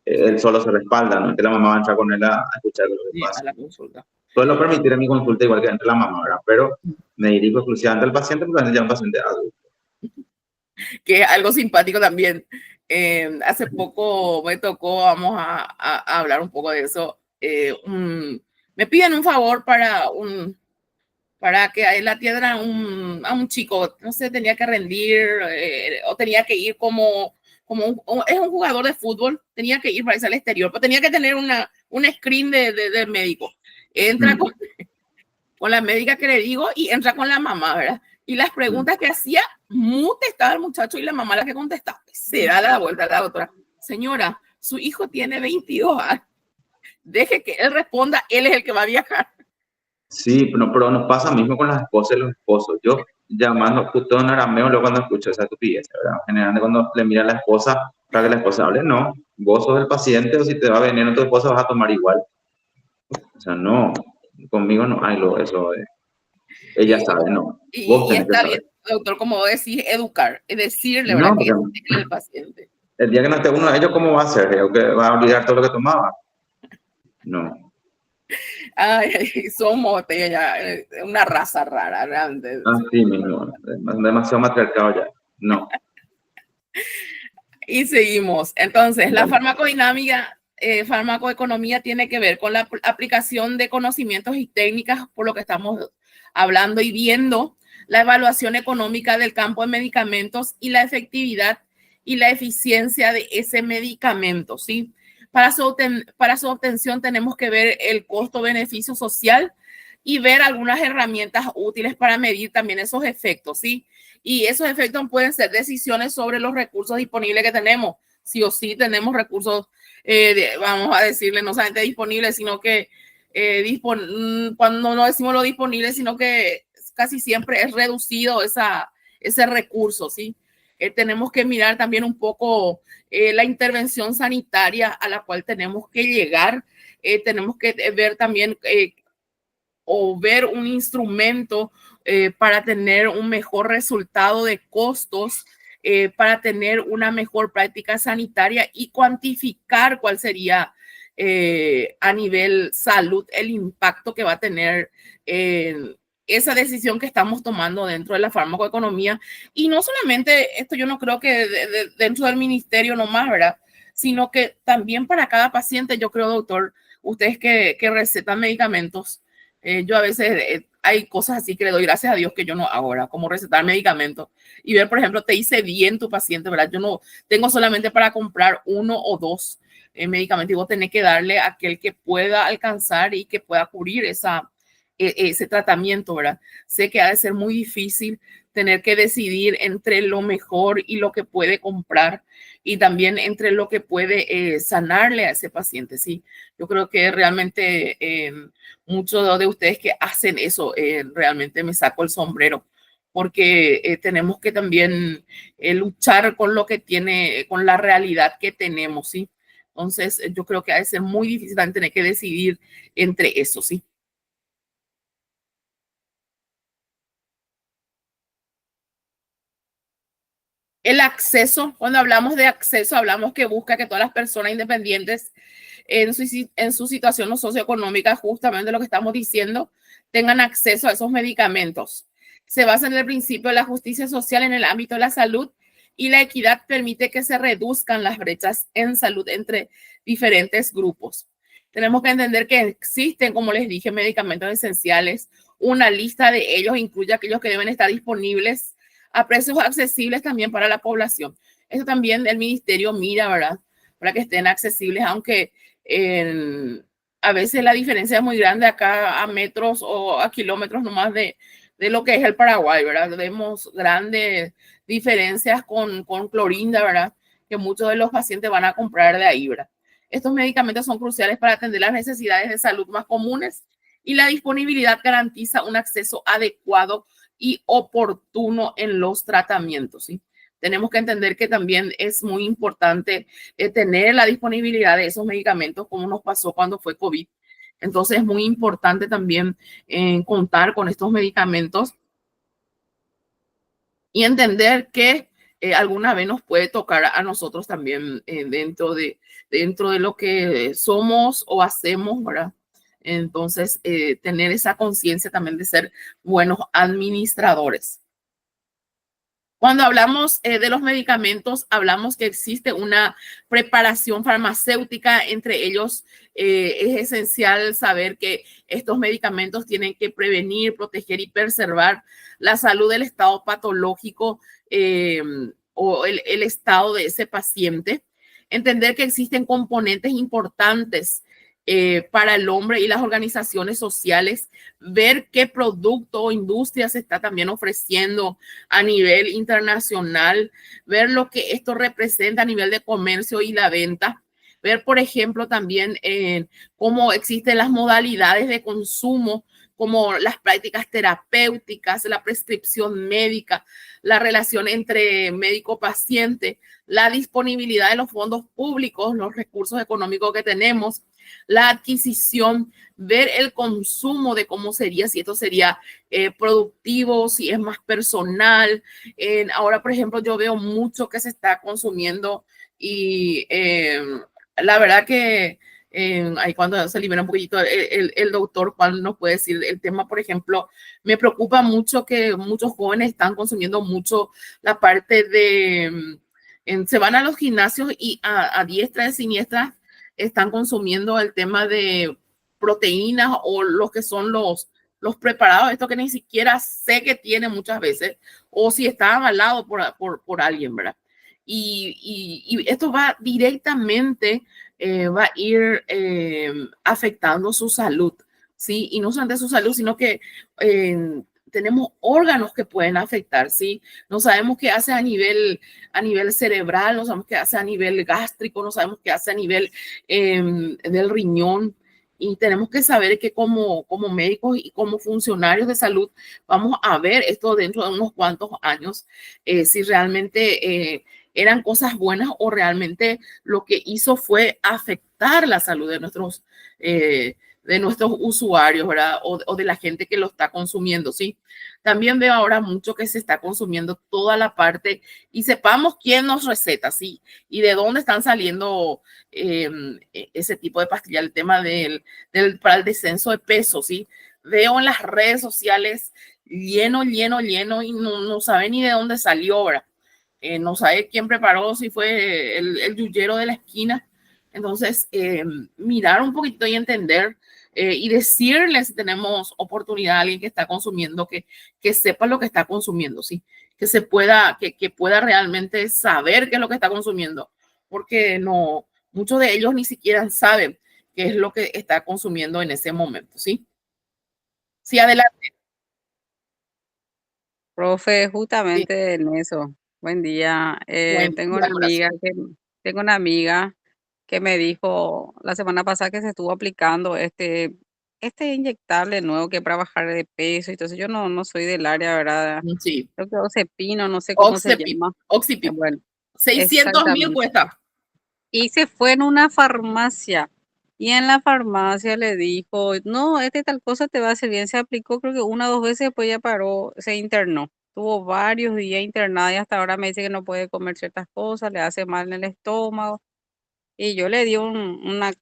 él solo se respalda, no es que la mamá va a entrar con él a escuchar lo que pasa. A la consulta. Suelo permitir en mi consulta igual que entre la mamá, ¿verdad? Pero me dirijo exclusivamente al paciente porque ya es un paciente adulto. Que es algo simpático también. Hace poco me tocó, vamos a hablar un poco de eso. Me piden un favor para que a él atiendan a un chico, no sé, tenía que rendir o tenía que ir es un jugador de fútbol, tenía que ir para irse al exterior, pero tenía que tener un screen de médico. Entra con la médica que le digo y entra con la mamá, ¿verdad? Y las preguntas que hacía, mute estaba el muchacho y la mamá la que contestaba. Se da la vuelta a la doctora. Señora, su hijo tiene 22 años. Deje que él responda, él es el que va a viajar. Sí, pero nos pasa mismo con las esposas y los esposos. Yo llamando justo en arameo luego cuando escucho esa estupidez, ¿verdad? Generalmente cuando le mira a la esposa para que la esposa hable, no, vos sos el paciente o si te va a venir a tu esposa vas a tomar igual. O sea, no, conmigo no hay eso. Ella sabe, no. Vos Y tenés que está saber. bien, doctor, como decís, educar, es decirle, ¿verdad? No, Que porque es el paciente. el día que no esté uno de ellos, ¿cómo va a ser? ¿Que va a olvidar todo lo que tomaba? No. Ay, somos una raza rara, grande. Así mismo. Demasiado matriarcado ya. No. Y seguimos. Entonces, la farmacodinámica, farmacoeconomía tiene que ver con la aplicación de conocimientos y técnicas, por lo que estamos hablando y viendo, la evaluación económica del campo de medicamentos y la efectividad y la eficiencia de ese medicamento, ¿sí? Para su obtención tenemos que ver el costo-beneficio social y ver algunas herramientas útiles para medir también esos efectos, ¿sí? Y esos efectos pueden ser decisiones sobre los recursos disponibles que tenemos. Sí o sí tenemos recursos, vamos a decirle, no solamente disponibles, sino que cuando no decimos lo disponible, sino que casi siempre es reducido ese recurso, ¿sí? Tenemos que mirar también un poco la intervención sanitaria a la cual tenemos que llegar. Tenemos que ver también o ver un instrumento para tener un mejor resultado de costos, para tener una mejor práctica sanitaria y cuantificar cuál sería a nivel salud el impacto que va a tener esa decisión que estamos tomando dentro de la farmacoeconomía. Y no solamente esto, yo no creo que dentro del ministerio nomás, ¿verdad? Sino que también para cada paciente, yo creo, doctor, ustedes que recetan medicamentos, yo a veces hay cosas así que le doy gracias a Dios que yo no hago, ¿verdad? Como recetar medicamentos y ver, por ejemplo, te hice bien tu paciente, ¿verdad? Yo no tengo solamente para comprar 1 o 2 medicamentos y vos tenés que darle a aquel que pueda alcanzar y que pueda cubrir ese tratamiento, ¿verdad? Sé que ha de ser muy difícil tener que decidir entre lo mejor y lo que puede comprar y también entre lo que puede sanarle a ese paciente, ¿sí? Yo creo que realmente muchos de ustedes que hacen eso, realmente me saco el sombrero porque tenemos que también luchar con lo que tiene, con la realidad que tenemos, ¿sí? Entonces, yo creo que ha de ser muy difícil tener que decidir entre eso, ¿sí? El acceso, cuando hablamos de acceso, hablamos que busca que todas las personas independientes en su situación socioeconómica, justamente lo que estamos diciendo, tengan acceso a esos medicamentos. Se basa en el principio de la justicia social en el ámbito de la salud y la equidad permite que se reduzcan las brechas en salud entre diferentes grupos. Tenemos que entender que existen, como les dije, medicamentos esenciales. Una lista de ellos incluye aquellos que deben estar disponibles a precios accesibles también para la población. Eso también el ministerio mira, ¿verdad? Para que estén accesibles, aunque a veces la diferencia es muy grande acá a metros o a kilómetros nomás de lo que es el Paraguay, ¿verdad? Vemos grandes diferencias con Clorinda, ¿verdad? Que muchos de los pacientes van a comprar de ahí, ¿verdad? Estos medicamentos son cruciales para atender las necesidades de salud más comunes y la disponibilidad garantiza un acceso adecuado y oportuno en los tratamientos, ¿sí? Tenemos que entender que también es muy importante tener la disponibilidad de esos medicamentos, como nos pasó cuando fue COVID. Entonces es muy importante también contar con estos medicamentos y entender que alguna vez nos puede tocar a nosotros también dentro de lo que somos o hacemos, ¿verdad? Entonces, tener esa conciencia también de ser buenos administradores. Cuando hablamos de los medicamentos, hablamos que existe una preparación farmacéutica. Entre ellos, es esencial saber que estos medicamentos tienen que prevenir, proteger y preservar la salud del estado patológico o el estado de ese paciente. Entender que existen componentes importantes para el hombre y las organizaciones sociales, ver qué producto o industria se está también ofreciendo a nivel internacional, ver lo que esto representa a nivel de comercio y la venta, ver, por ejemplo, también cómo existen las modalidades de consumo, como las prácticas terapéuticas, la prescripción médica, la relación entre médico-paciente, la disponibilidad de los fondos públicos, los recursos económicos que tenemos, la adquisición, ver el consumo de cómo sería, si esto sería productivo, si es más personal. Ahora, por ejemplo, yo veo mucho que se está consumiendo y la verdad que ahí cuando se libera un poquito el doctor Juan nos puede decir el tema, por ejemplo, me preocupa mucho que muchos jóvenes están consumiendo mucho la parte de, se van a los gimnasios y a diestra y siniestra están consumiendo el tema de proteínas o los que son los preparados, esto que ni siquiera sé que tiene muchas veces, o si está avalado por alguien, ¿verdad? Y esto va directamente, va a ir afectando su salud, ¿sí? Y no solamente su salud, sino que tenemos órganos que pueden afectar, ¿sí? No sabemos qué hace a nivel cerebral, no sabemos qué hace a nivel gástrico, no sabemos qué hace a nivel del riñón. Y tenemos que saber que como médicos y como funcionarios de salud vamos a ver esto dentro de unos cuantos años, si realmente eran cosas buenas o realmente lo que hizo fue afectar la salud de de nuestros usuarios, ¿verdad? O de la gente que lo está consumiendo, ¿sí? También veo ahora mucho que se está consumiendo toda la parte y sepamos quién nos receta, ¿sí? Y de dónde están saliendo ese tipo de pastillas, el tema para el descenso de peso, ¿sí? Veo en las redes sociales lleno y no sabe ni de dónde salió, ¿verdad? No sabe quién preparó, si fue el yuyero de la esquina. Entonces, mirar un poquito y entender y decirle si tenemos oportunidad a alguien que está consumiendo, que sepa lo que está consumiendo, ¿sí? Que pueda realmente saber qué es lo que está consumiendo, porque no, muchos de ellos ni siquiera saben qué es lo que está consumiendo en ese momento, ¿sí? Sí, adelante. Profe, Sí, justamente en eso. Buen día. buen día, corazón. Tengo una amiga que me dijo la semana pasada que se estuvo aplicando este inyectable nuevo que es para bajar de peso. Entonces yo no soy del área, ¿verdad? Sí, Creo que Ozepino, no sé cómo se Oxepip, llama. Oxipip. Bueno, 600.000 exactamente. cuesta. Y se fue en una farmacia. Y en la farmacia le dijo, no, este tal cosa te va a hacer bien. Se aplicó creo que una o dos veces, después ya paró, se internó. Tuvo varios días internada y hasta ahora me dice que no puede comer ciertas cosas, le hace mal en el estómago. Y yo le di Una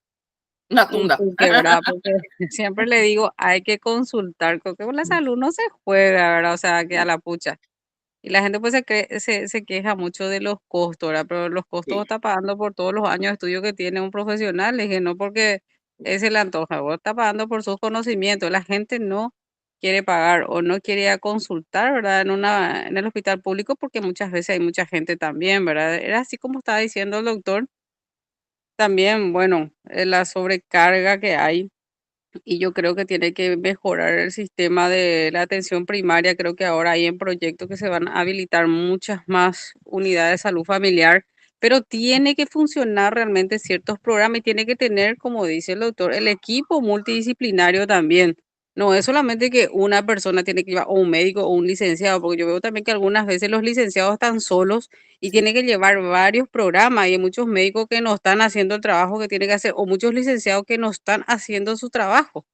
un tunda. tuque, ¿verdad? Porque siempre le digo, hay que consultar, porque con la salud no se juega, ¿verdad? O sea, que a la pucha. Y la gente pues se queja mucho de los costos, ¿verdad? Pero los costos Sí, está pagando por todos los años de estudio que tiene un profesional, le dije, no porque se le antoja, vos está pagando por sus conocimientos. La gente no quiere pagar o no quiere ir a consultar, ¿verdad? En el hospital público porque muchas veces hay mucha gente también, ¿verdad? Era así como estaba diciendo el doctor. También, bueno, la sobrecarga que hay y yo creo que tiene que mejorar el sistema de la atención primaria. Creo que ahora hay en proyectos que se van a habilitar muchas más unidades de salud familiar, pero tiene que funcionar realmente ciertos programas y tiene que tener, como dice el doctor, el equipo multidisciplinario también. No es solamente que una persona tiene que llevar o un médico o un licenciado, porque yo veo también que algunas veces los licenciados están solos y sí. tienen que llevar varios programas y hay muchos médicos que no están haciendo el trabajo que tienen que hacer o muchos licenciados que no están haciendo su trabajo.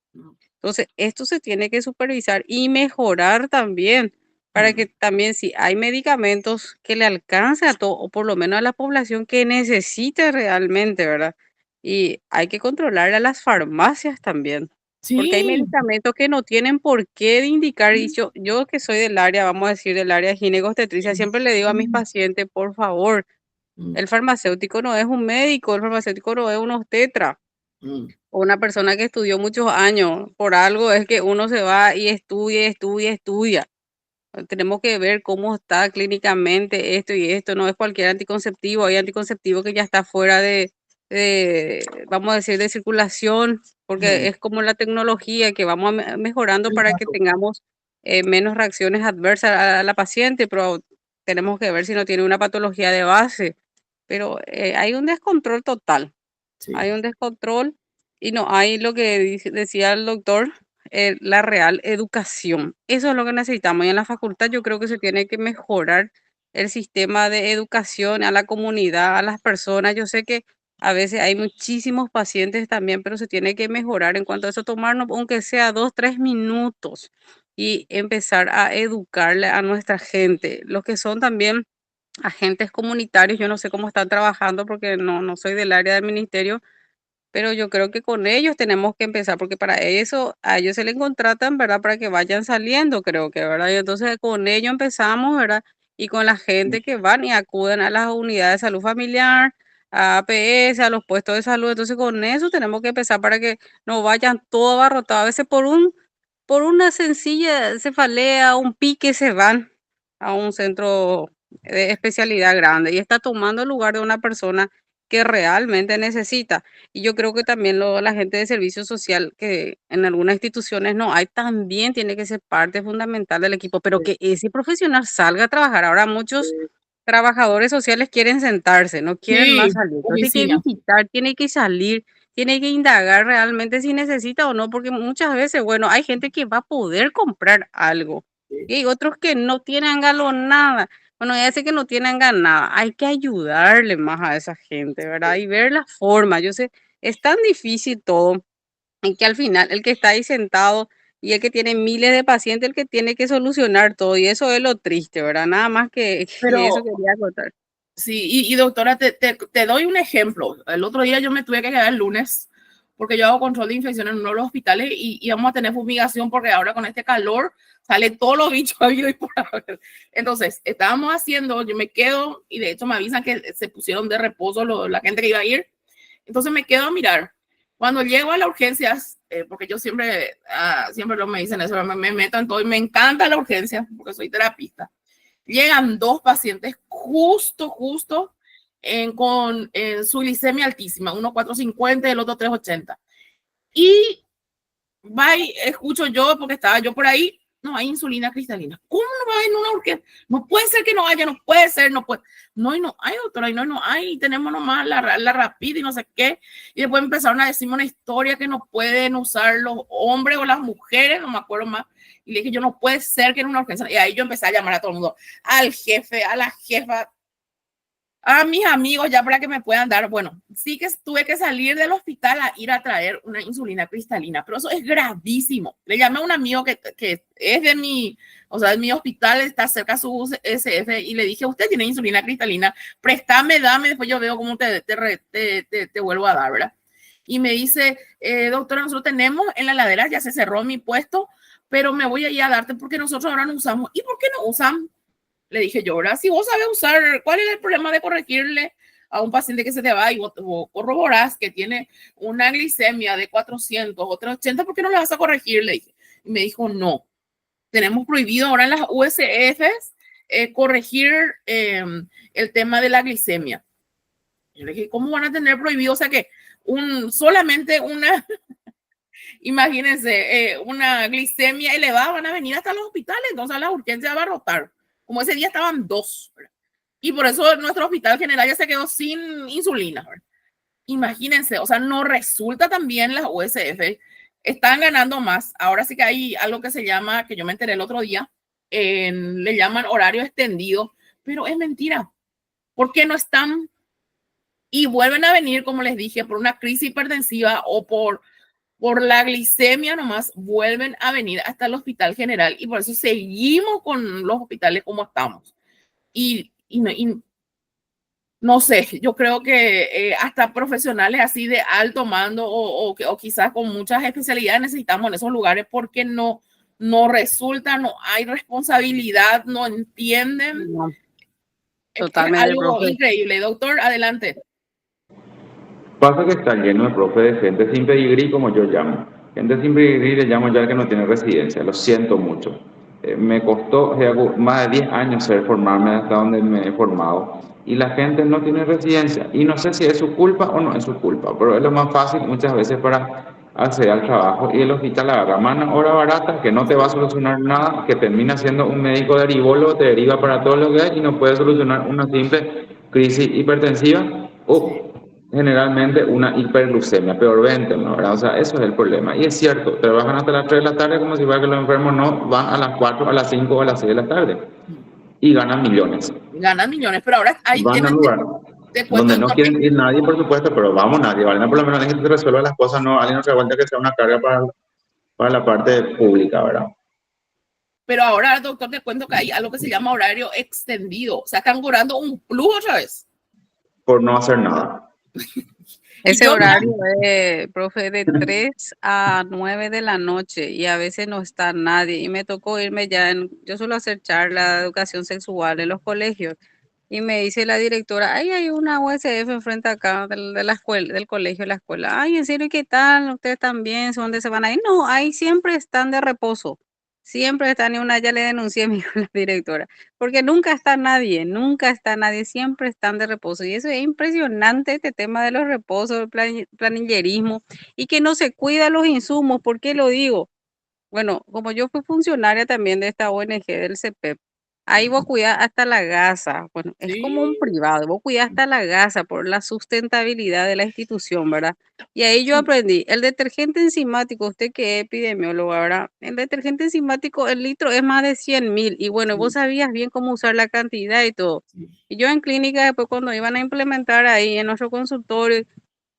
Entonces, esto se tiene que supervisar y mejorar también para que también si hay medicamentos que le alcance a todo, o por lo menos a la población que necesite realmente, ¿verdad? Y hay que controlar a las farmacias también, porque hay Sí. medicamentos que no tienen por qué de indicar, y yo que soy del área, vamos a decir, del área de ginecobstetricia, siempre le digo a mis pacientes, por favor, el farmacéutico no es un médico, el farmacéutico no es un obstetra o una persona que estudió muchos años. Por algo es que uno se va y estudia. Tenemos que ver cómo está clínicamente esto y esto. No es cualquier anticonceptivo. Hay anticonceptivo que ya está fuera vamos a decir, de circulación, porque es como la tecnología que vamos mejorando para que tengamos menos reacciones adversas a la paciente, pero tenemos que ver si no tiene una patología de base. Pero hay un descontrol total. Sí. Hay un descontrol y no hay lo que decía el doctor, la real educación. Eso es lo que necesitamos. Y en la facultad yo creo que se tiene que mejorar el sistema de educación a la comunidad, a las personas. Yo sé que a veces hay muchísimos pacientes también, pero se tiene que mejorar en cuanto a eso, tomarnos, aunque sea 2, 3 minutos y empezar a educarle a nuestra gente. Los que son también agentes comunitarios, yo no sé cómo están trabajando porque no soy del área del ministerio, pero yo creo que con ellos tenemos que empezar, porque para eso a ellos se les contratan, ¿verdad? Para que vayan saliendo, creo que, ¿verdad? Y entonces con ellos empezamos, ¿verdad? Y con la gente que van y acuden a las unidades de salud familiar, a APS, a los puestos de salud. Entonces con eso tenemos que empezar para que no vayan todo abarrotado. A veces por una sencilla cefalea, un pique se van a un centro de especialidad grande y está tomando el lugar de una persona que realmente necesita. Y yo creo que también la gente de servicio social, que en algunas instituciones no hay, también tiene que ser parte fundamental del equipo, pero que ese profesional salga a trabajar. Ahora muchos trabajadores sociales quieren sentarse, no quieren Sí, más salir. Entonces hay que oficina. visitar, tiene que salir, tiene que indagar realmente si necesita o no, porque muchas veces, bueno, hay gente que va a poder comprar algo y hay otros que no tienen nada. Bueno, ya sé que no tienen ganada, hay que ayudarle más a esa gente, ¿verdad? Y ver la forma. Yo sé, es tan difícil todo, en que al final el que está ahí sentado y el que tiene miles de pacientes, el que tiene que solucionar todo, y eso es lo triste, ¿verdad? Nada más que eso Pero quería contar. sí, y doctora, te doy un ejemplo. El otro día yo me tuve que quedar el lunes porque yo hago control de infección en uno de los hospitales y vamos a tener fumigación porque ahora con este calor sale todos los bichos habidos y por haber. Entonces, estábamos haciendo, yo me quedo y de hecho me avisan que se pusieron de reposo la gente que iba a ir. Entonces me quedo a mirar. Cuando llego a las urgencias, porque yo siempre me dicen eso, me meto en todo y me encanta la urgencia porque soy terapista. Llegan dos pacientes justo con su glicemia altísima, uno 450 y el otro 380. Y va y escucho yo, porque estaba yo por ahí, no hay insulina cristalina. ¿Cómo no va a haber una urgencia? No puede ser que no haya, no puede ser, no puede. No, y no hay, doctora, y no hay, tenemos nomás la Rapid y no sé qué. Y después empezaron a decirme una historia que no pueden usar los hombres o las mujeres, no me acuerdo más. Y le dije, yo no puede ser que en una urgencia. Y ahí yo empecé a llamar a todo el mundo, al jefe, a la jefa, a mis amigos ya para que me puedan dar. Bueno, sí que tuve que salir del hospital a ir a traer una insulina cristalina, pero eso es gravísimo. Le llamé a un amigo que es de mi, o sea, de mi hospital, está cerca de su SF y le dije, usted tiene insulina cristalina, préstame, dame, después yo veo cómo te vuelvo a dar, ¿verdad? Y me dice, doctora, nosotros tenemos en la heladera, ya se cerró mi puesto, pero me voy a ir a darte porque nosotros ahora no usamos. ¿Y por qué no usan? Le dije yo, ahora si vos sabes usar, ¿cuál es el problema de corregirle a un paciente que se te va y vos corroborás que tiene una glicemia de 400 o 380? ¿Por qué no le vas a corregir? Le dije. Y me dijo, no, tenemos prohibido ahora en las USFs corregir el tema de la glicemia. Yo le dije, ¿cómo van a tener prohibido? O sea que solamente una, imagínense, una glicemia elevada van a venir hasta los hospitales, entonces la urgencia va a rotar. Como ese día estaban dos, ¿verdad? Y por eso nuestro hospital general ya se quedó sin insulina, ¿verdad? Imagínense, o sea, no resulta también las USF, están ganando más. Ahora sí que hay algo que se llama, que yo me enteré el otro día, le llaman horario extendido, pero es mentira. ¿Por qué no están? Y vuelven a venir, como les dije, por una crisis hipertensiva o por la glicemia nomás, vuelven a venir hasta el hospital general y por eso seguimos con los hospitales como estamos. Y no sé, yo creo que hasta profesionales así de alto mando o quizás con muchas especialidades necesitamos en esos lugares porque no resulta, no hay responsabilidad, no entienden. No, Es totalmente, algo profe. increíble. Doctor, adelante. Pasa que está lleno de profe de gente sin pedigrí, como yo llamo. Gente sin pedigrí le llamo ya al que no tiene residencia, lo siento mucho. Me costó más de 10 años formarme hasta donde me he formado y la gente no tiene residencia. Y no sé si es su culpa o no es su culpa, pero es lo más fácil muchas veces para acceder al trabajo y el hospital agarra mano hora barata que no te va a solucionar nada, que termina siendo un médico derivólogo, te deriva para todo lo que hay y no puede solucionar una simple crisis hipertensiva. Generalmente una hiperglucemia, peor 20, ¿no? ¿Verdad? O sea, eso es el problema. Y es cierto, trabajan hasta las 3 de la tarde como si fuera que los enfermos no van a las 4, a las 5 o a las 6 de la tarde. Y ganan millones. Ganan millones, pero ahora hay van a un lugar donde no quieren ir nadie, por supuesto, pero vamos nadie, ¿vale? Por lo menos alguien que resuelva las cosas, no, alguien no se aguanta que sea una carga para la parte pública, ¿verdad? Pero ahora, doctor, te cuento que hay algo que se llama horario extendido. O sea, están cobrando un plus otra vez. Por no hacer nada. Ese horario es, profe, de 3 a 9 de la noche y a veces no está nadie. Y me tocó irme yo suelo hacer charla de educación sexual en los colegios y me dice la directora, ay, hay una USF enfrente acá de la escuela, del colegio, la escuela. Ay, en serio, ¿qué tal? ¿Ustedes también? ¿Dónde se van a ir? No, ahí siempre están de reposo. Siempre están, y una ya le denuncié a mi directora, porque nunca está nadie, siempre están de reposo. Y eso es impresionante, este tema de los reposos, el planillerismo, y que no se cuida los insumos. ¿Por qué lo digo? Bueno, como yo fui funcionaria también de esta ONG del CPEP, ahí vos cuidás hasta la gasa. Bueno, es como un privado, vos cuidás hasta la gasa por la sustentabilidad de la institución, ¿verdad? Y ahí yo aprendí, el detergente enzimático, usted que es epidemiólogo, ¿verdad? El detergente enzimático, el litro es más de 100.000 y bueno, vos sabías bien cómo usar la cantidad y todo. Y yo en clínica, después cuando iban a implementar ahí en nuestro consultorio,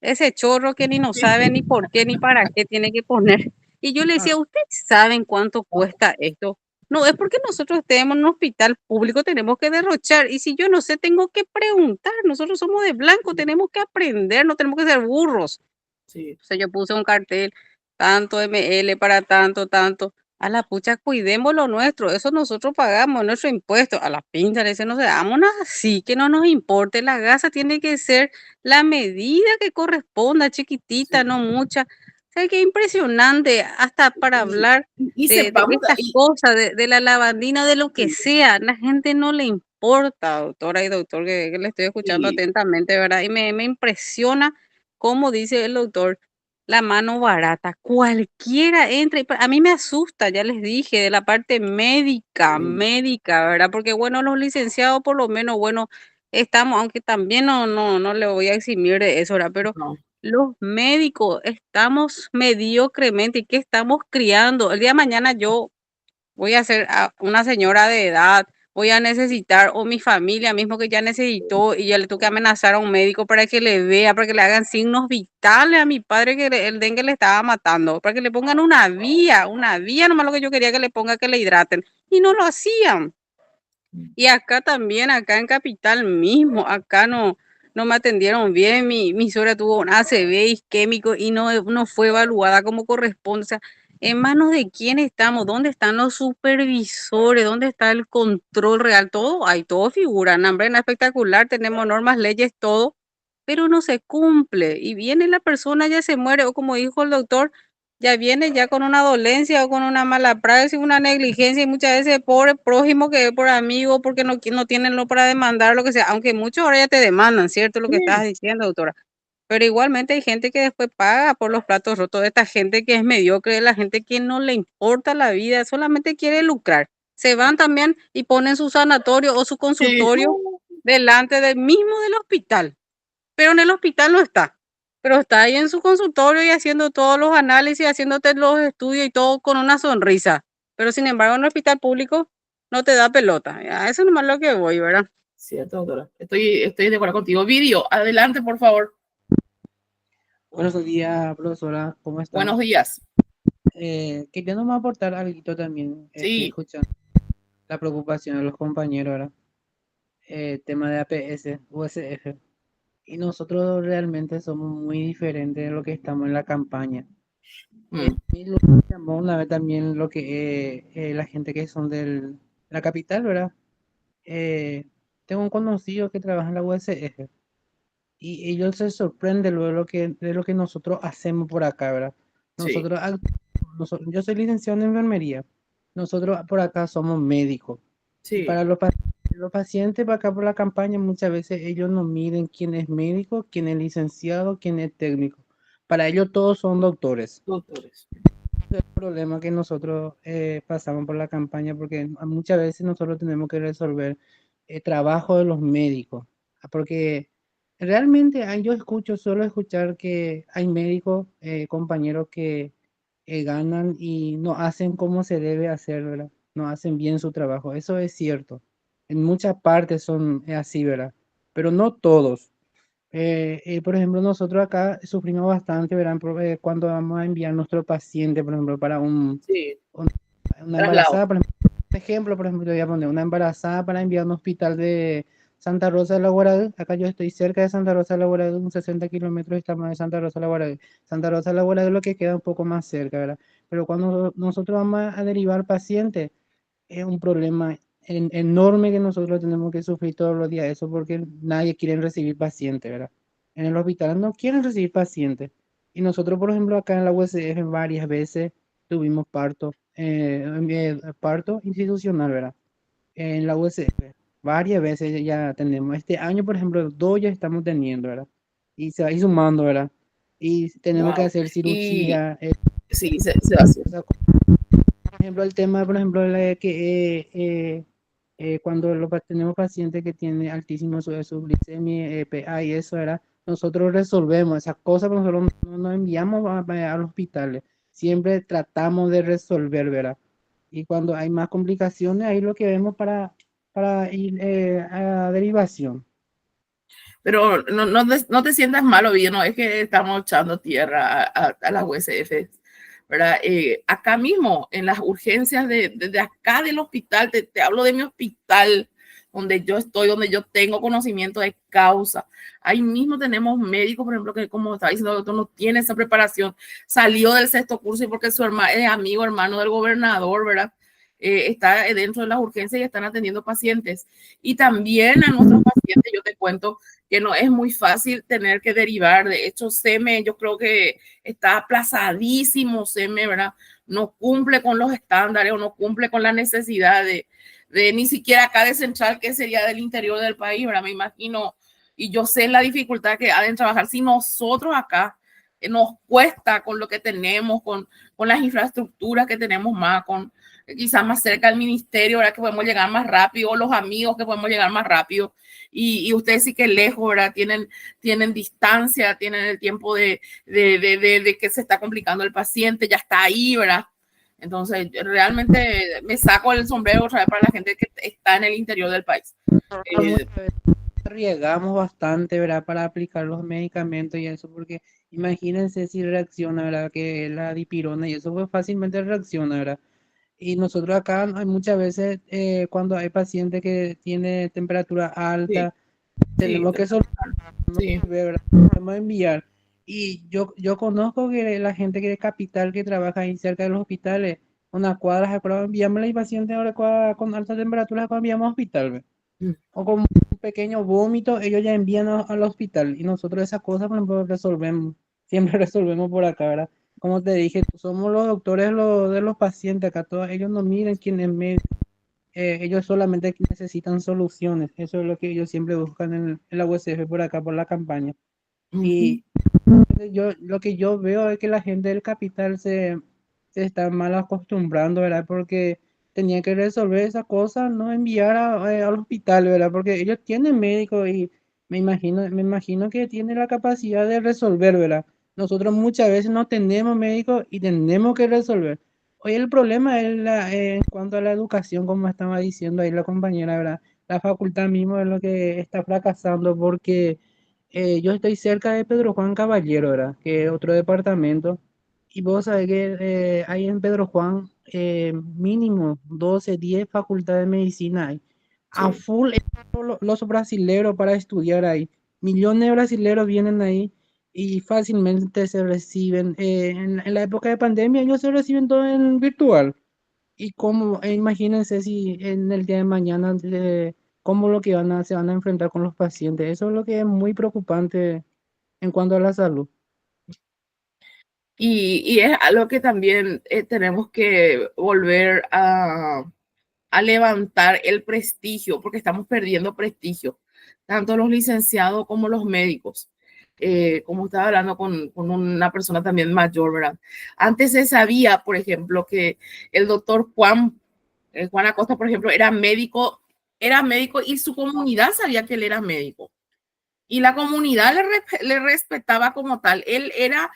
ese chorro que ni no sabe ni por qué ni para qué tiene que poner. Y yo le decía, ¿ustedes saben cuánto cuesta esto? No, es porque nosotros estemos en un hospital público, tenemos que derrochar. Y si yo no sé, tengo que preguntar. Nosotros somos de blanco, tenemos que aprender, no tenemos que ser burros. Sí. O sea, yo puse un cartel, tanto ML para tanto, tanto. A la pucha, cuidemos lo nuestro, eso nosotros pagamos, nuestro impuesto. A la pinta, ese no se damos así, que no nos importe. La gasa tiene que ser la medida que corresponda, chiquitita, Sí. no mucha. O sea, que impresionante, hasta para hablar Y de sepamos, estas cosas, de la lavandina, de lo que sea. La gente no le importa, doctora y doctor, que le estoy escuchando y, atentamente, ¿verdad? Y me impresiona cómo dice el doctor la mano barata, cualquiera entra, a mí me asusta, ya les dije, de la parte médica, médica, ¿verdad? Porque bueno, los licenciados por lo menos, bueno, estamos, aunque también no le voy a eximir de eso, ¿verdad? Pero no. los médicos estamos mediocremente y ¿qué estamos criando? El día de mañana yo voy a ser una señora de edad, voy a necesitar, o mi familia mismo que ya necesitó y ya le tuve que amenazar a un médico para que le vea, para que le hagan signos vitales a mi padre que el dengue le estaba matando, para que le pongan una vía, nomás lo que yo quería que le ponga que le hidraten. Y no lo hacían. Y acá también, acá en Capital mismo, acá no me atendieron bien, mi suegra tuvo un ACV isquémico y no fue evaluada como corresponde. O sea, ¿en manos de quién estamos? ¿Dónde están los supervisores? ¿Dónde está el control real? Todo, hay todo figura, hambre espectacular, tenemos normas, leyes, todo, pero no se cumple. Y viene la persona, ya se muere, o como dijo el doctor, ya viene ya con una dolencia o con una mala praxis, una negligencia y muchas veces por prójimo que es por amigo, porque no tienen lo para demandar, lo que sea, aunque muchos ahora ya te demandan, ¿cierto? Lo que estás diciendo, doctora. Pero igualmente hay gente que después paga por los platos rotos, de esta gente que es mediocre, de la gente que no le importa la vida, solamente quiere lucrar. Se van también y ponen su sanatorio o su Sí. consultorio delante del mismo del hospital, pero en el hospital no está. Pero está ahí en su consultorio y haciendo todos los análisis, haciéndote los estudios y todo con una sonrisa. Pero sin embargo, en el hospital público no te da pelota. A eso nomás lo que voy, ¿verdad? Cierto, doctora. Estoy de acuerdo contigo. Video, adelante, por favor. Buenos días, profesora, ¿cómo está? Buenos días. Quería nomás aportar algo también, Sí. escuchando la preocupación de los compañeros, ¿verdad? Tema de APS, USF. Y nosotros realmente somos muy diferentes de lo que estamos en la campaña. Y lo que llamó una vez también lo que la gente que son de la capital, ¿verdad? Tengo un conocido que trabaja en la USF y ellos se sorprenden luego de lo que nosotros hacemos por acá, ¿verdad? Sí. Yo soy licenciado en enfermería. Nosotros por acá somos médicos. Y Sí. para los pacientes para acá por la campaña, muchas veces ellos no miden quién es médico, quién es licenciado, quién es técnico. Para ellos todos son doctores. Doctores. Es el problema que nosotros pasamos por la campaña porque muchas veces nosotros tenemos que resolver el trabajo de los médicos. Porque realmente yo suelo escuchar que hay médicos, compañeros que ganan y no hacen como se debe hacer, ¿verdad? No hacen bien su trabajo. Eso es cierto. En muchas partes son así, ¿verdad? Pero no todos. Por ejemplo, nosotros acá sufrimos bastante, ¿verdad? Cuando vamos a enviar nuestro paciente, por ejemplo, para Sí. una Traslado. embarazada, por ejemplo, te voy a poner una embarazada para enviar a un hospital de Santa Rosa de la Guardia. Acá yo estoy cerca de Santa Rosa de la Guardia, unos 60 kilómetros estamos de Santa Rosa de la Guardia. Santa Rosa de la Guardia es lo que queda un poco más cerca, ¿verdad? Pero cuando nosotros vamos a derivar pacientes, es un problema enorme que nosotros tenemos que sufrir todos los días. Eso porque nadie quiere recibir pacientes, ¿verdad? En el hospital no quieren recibir pacientes. Y nosotros, por ejemplo, acá en la USF varias veces tuvimos parto institucional, ¿verdad? En la USF. Varias veces ya tenemos. Este año, por ejemplo, dos ya estamos teniendo, ¿verdad? Y se va a ir sumando, ¿verdad? Y tenemos que Wow. hacer Y cirugía. sí, se va a hacer. Por ejemplo, el tema, por ejemplo, cuando tenemos pacientes que tienen altísimo su glicemia, PA y eso era, nosotros resolvemos esas cosas, pero nosotros no nos enviamos a los hospitales. Siempre tratamos de resolver, ¿verdad? Y cuando hay más complicaciones, ahí lo que vemos para ir a derivación. Pero no te sientas mal, Ovidio, no es que estamos echando tierra a las USF, ¿verdad? Acá mismo, en las urgencias de acá del hospital, te hablo de mi hospital, donde yo estoy, donde yo tengo conocimiento de causa. Ahí mismo tenemos médicos, por ejemplo, que como estaba diciendo el doctor, no tiene esa preparación, salió del 6º curso y porque su hermano es amigo, hermano del gobernador, ¿verdad? Está dentro de las urgencias y están atendiendo pacientes. Y también a nuestros pacientes, yo te cuento que no es muy fácil tener que derivar. De hecho, SEME, yo creo que está aplazadísimo, SEME, ¿verdad? No cumple con los estándares o no cumple con la necesidad de ni siquiera acá de Central, que sería del interior del país, ¿verdad? Me imagino, y yo sé la dificultad que ha de trabajar si nosotros acá nos cuesta con lo que tenemos, con las infraestructuras que tenemos más, con quizás más cerca del ministerio, ¿verdad? Que podemos llegar más rápido, o los amigos que podemos llegar más rápido, y ustedes sí que lejos, ¿verdad? Tienen distancia, tienen el tiempo de que se está complicando el paciente, ya está ahí, ¿verdad? Entonces, realmente me saco el sombrero otra vez para la gente que está en el interior del país. Arriesgamos bastante, ¿verdad? Para aplicar los medicamentos y eso, porque imagínense si reacciona, ¿verdad? Que la dipirona y eso pues fácilmente reacciona, ¿verdad? Y nosotros acá hay muchas veces cuando hay pacientes que tiene temperatura alta, tenemos que ¿verdad? Podemos enviar. Y yo conozco que la gente que es capital que trabaja ahí cerca de los hospitales, unas cuadras de prueba, enviamos a los pacientes ahora con alta temperatura cuando enviamos al hospital, ¿ve? O con un pequeño vómito, ellos ya envían al hospital. Y nosotros esas cosas, por ejemplo, resolvemos, siempre resolvemos por acá, ¿verdad? Como te dije, somos los doctores de los pacientes acá, todos ellos no miren quién es médico. Ellos solamente necesitan soluciones. Eso es lo que ellos siempre buscan en la USF por acá, por la campaña. Y lo que yo veo es que la gente del capital se está mal acostumbrando, ¿verdad? Porque tenía que resolver esa cosa, no enviar al hospital, ¿verdad? Porque ellos tienen médico y me imagino que tienen la capacidad de resolver, ¿verdad? Nosotros muchas veces no tenemos médico y tenemos que resolver. Hoy el problema es en cuanto a la educación, como estaba diciendo ahí la compañera, ¿verdad? La facultad mismo es lo que está fracasando porque yo estoy cerca de Pedro Juan Caballero, ¿verdad? Que es otro departamento. Y vos sabés que hay en Pedro Juan mínimo 12, 10 facultades de medicina hay. A full están los brasileros para estudiar ahí. Millones de brasileros vienen ahí y fácilmente se reciben. En la época de pandemia ellos se reciben todo en virtual. Y como, imagínense si en el día de mañana, cómo lo que se van a enfrentar con los pacientes. Eso es lo que es muy preocupante en cuanto a la salud. Y es algo que también tenemos que volver a levantar el prestigio, porque estamos perdiendo prestigio, tanto los licenciados como los médicos. Como estaba hablando con una persona también mayor, ¿verdad? Antes se sabía, por ejemplo, que el doctor Juan Acosta, por ejemplo, era médico y su comunidad sabía que él era médico. Y la comunidad le respetaba como tal. Él era,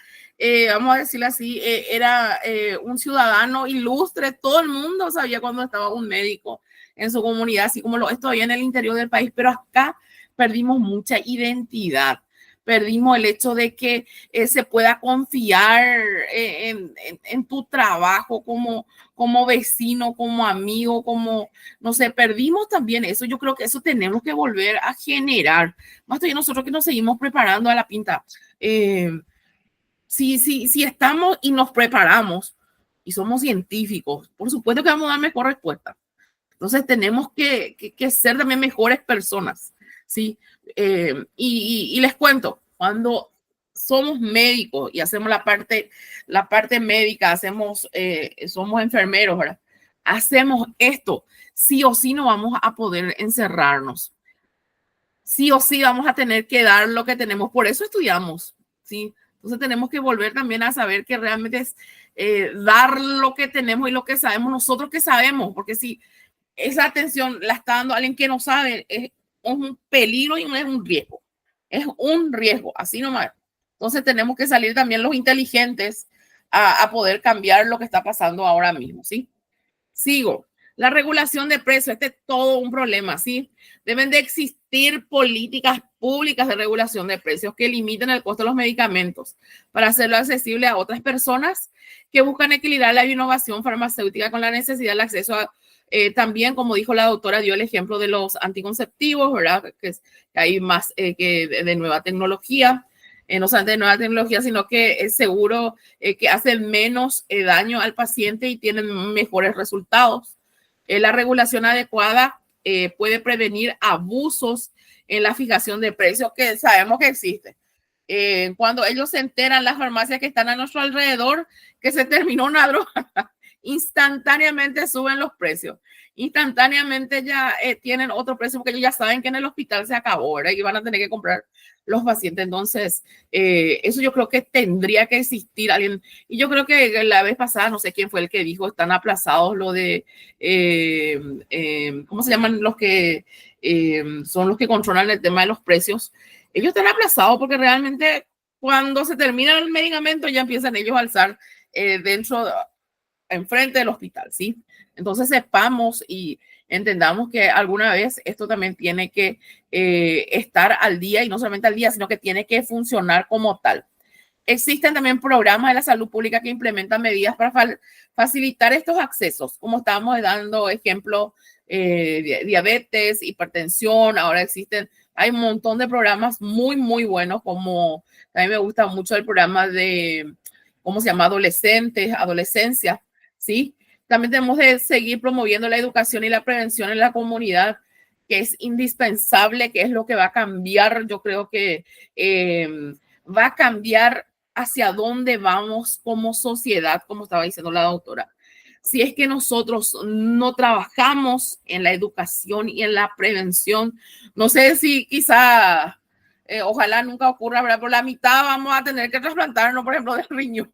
vamos a decirlo así, era un ciudadano ilustre. Todo el mundo sabía cuando estaba un médico en su comunidad, así como lo estoy en el interior del país. Pero acá perdimos mucha identidad. Perdimos el hecho de que se pueda confiar en tu trabajo como vecino, como amigo, como, no sé, perdimos también eso. Yo creo que eso tenemos que volver a generar. Más todavía nosotros que nos seguimos preparando a la pinta. Si estamos y nos preparamos y somos científicos, por supuesto que vamos a dar mejor respuesta. Entonces tenemos que ser también mejores personas, ¿sí? Y les cuento, cuando somos médicos y hacemos la parte médica, somos enfermeros, ¿verdad? Hacemos esto, sí o sí no vamos a poder encerrarnos. Sí o sí vamos a tener que dar lo que tenemos, por eso estudiamos, ¿sí? Entonces tenemos que volver también a saber que realmente es dar lo que tenemos y lo que sabemos, nosotros que sabemos, porque si esa atención la está dando alguien que no sabe, es un peligro y es un riesgo. Es un riesgo, así nomás. Entonces tenemos que salir también los inteligentes a poder cambiar lo que está pasando ahora mismo, ¿sí? Sigo. La regulación de precios, este es todo un problema, ¿sí? Deben de existir políticas públicas de regulación de precios que limiten el costo de los medicamentos para hacerlo accesible a otras personas que buscan equilibrar la innovación farmacéutica con la necesidad del acceso a, también, como dijo la doctora, dio el ejemplo de los anticonceptivos, ¿verdad? Que hay más que de nueva tecnología. No solamente de nueva tecnología, sino que es seguro que hace menos daño al paciente y tienen mejores resultados. La regulación adecuada puede prevenir abusos en la fijación de precios que sabemos que existe. Cuando ellos se enteran, las farmacias que están a nuestro alrededor, que se terminó una droga, instantáneamente suben los precios. Instantáneamente ya tienen otro precio porque ellos ya saben que en el hospital se acabó, ¿verdad? Y van a tener que comprar los pacientes. Entonces, eso yo creo que tendría que existir alguien. Y yo creo que la vez pasada, no sé quién fue el que dijo, están aplazados lo de, ¿cómo se llaman los que son los que controlan el tema de los precios? Ellos están aplazados porque realmente cuando se termina el medicamento ya empiezan ellos a alzar enfrente del hospital, ¿sí? Entonces sepamos y entendamos que alguna vez esto también tiene que estar al día, y no solamente al día, sino que tiene que funcionar como tal. Existen también programas de la salud pública que implementan medidas para facilitar estos accesos, como estábamos dando ejemplo, diabetes, hipertensión. Ahora hay un montón de programas muy, muy buenos, como a mí me gusta mucho el programa de, ¿cómo se llama? Adolescencia, ¿sí? También tenemos de seguir promoviendo la educación y la prevención en la comunidad, que es indispensable, que es lo que va a cambiar. Yo creo que va a cambiar hacia dónde vamos como sociedad, como estaba diciendo la doctora. Si es que nosotros no trabajamos en la educación y en la prevención, no sé si quizá, ojalá nunca ocurra, ¿verdad? Por la mitad vamos a tener que trasplantarnos, por ejemplo, del riñón.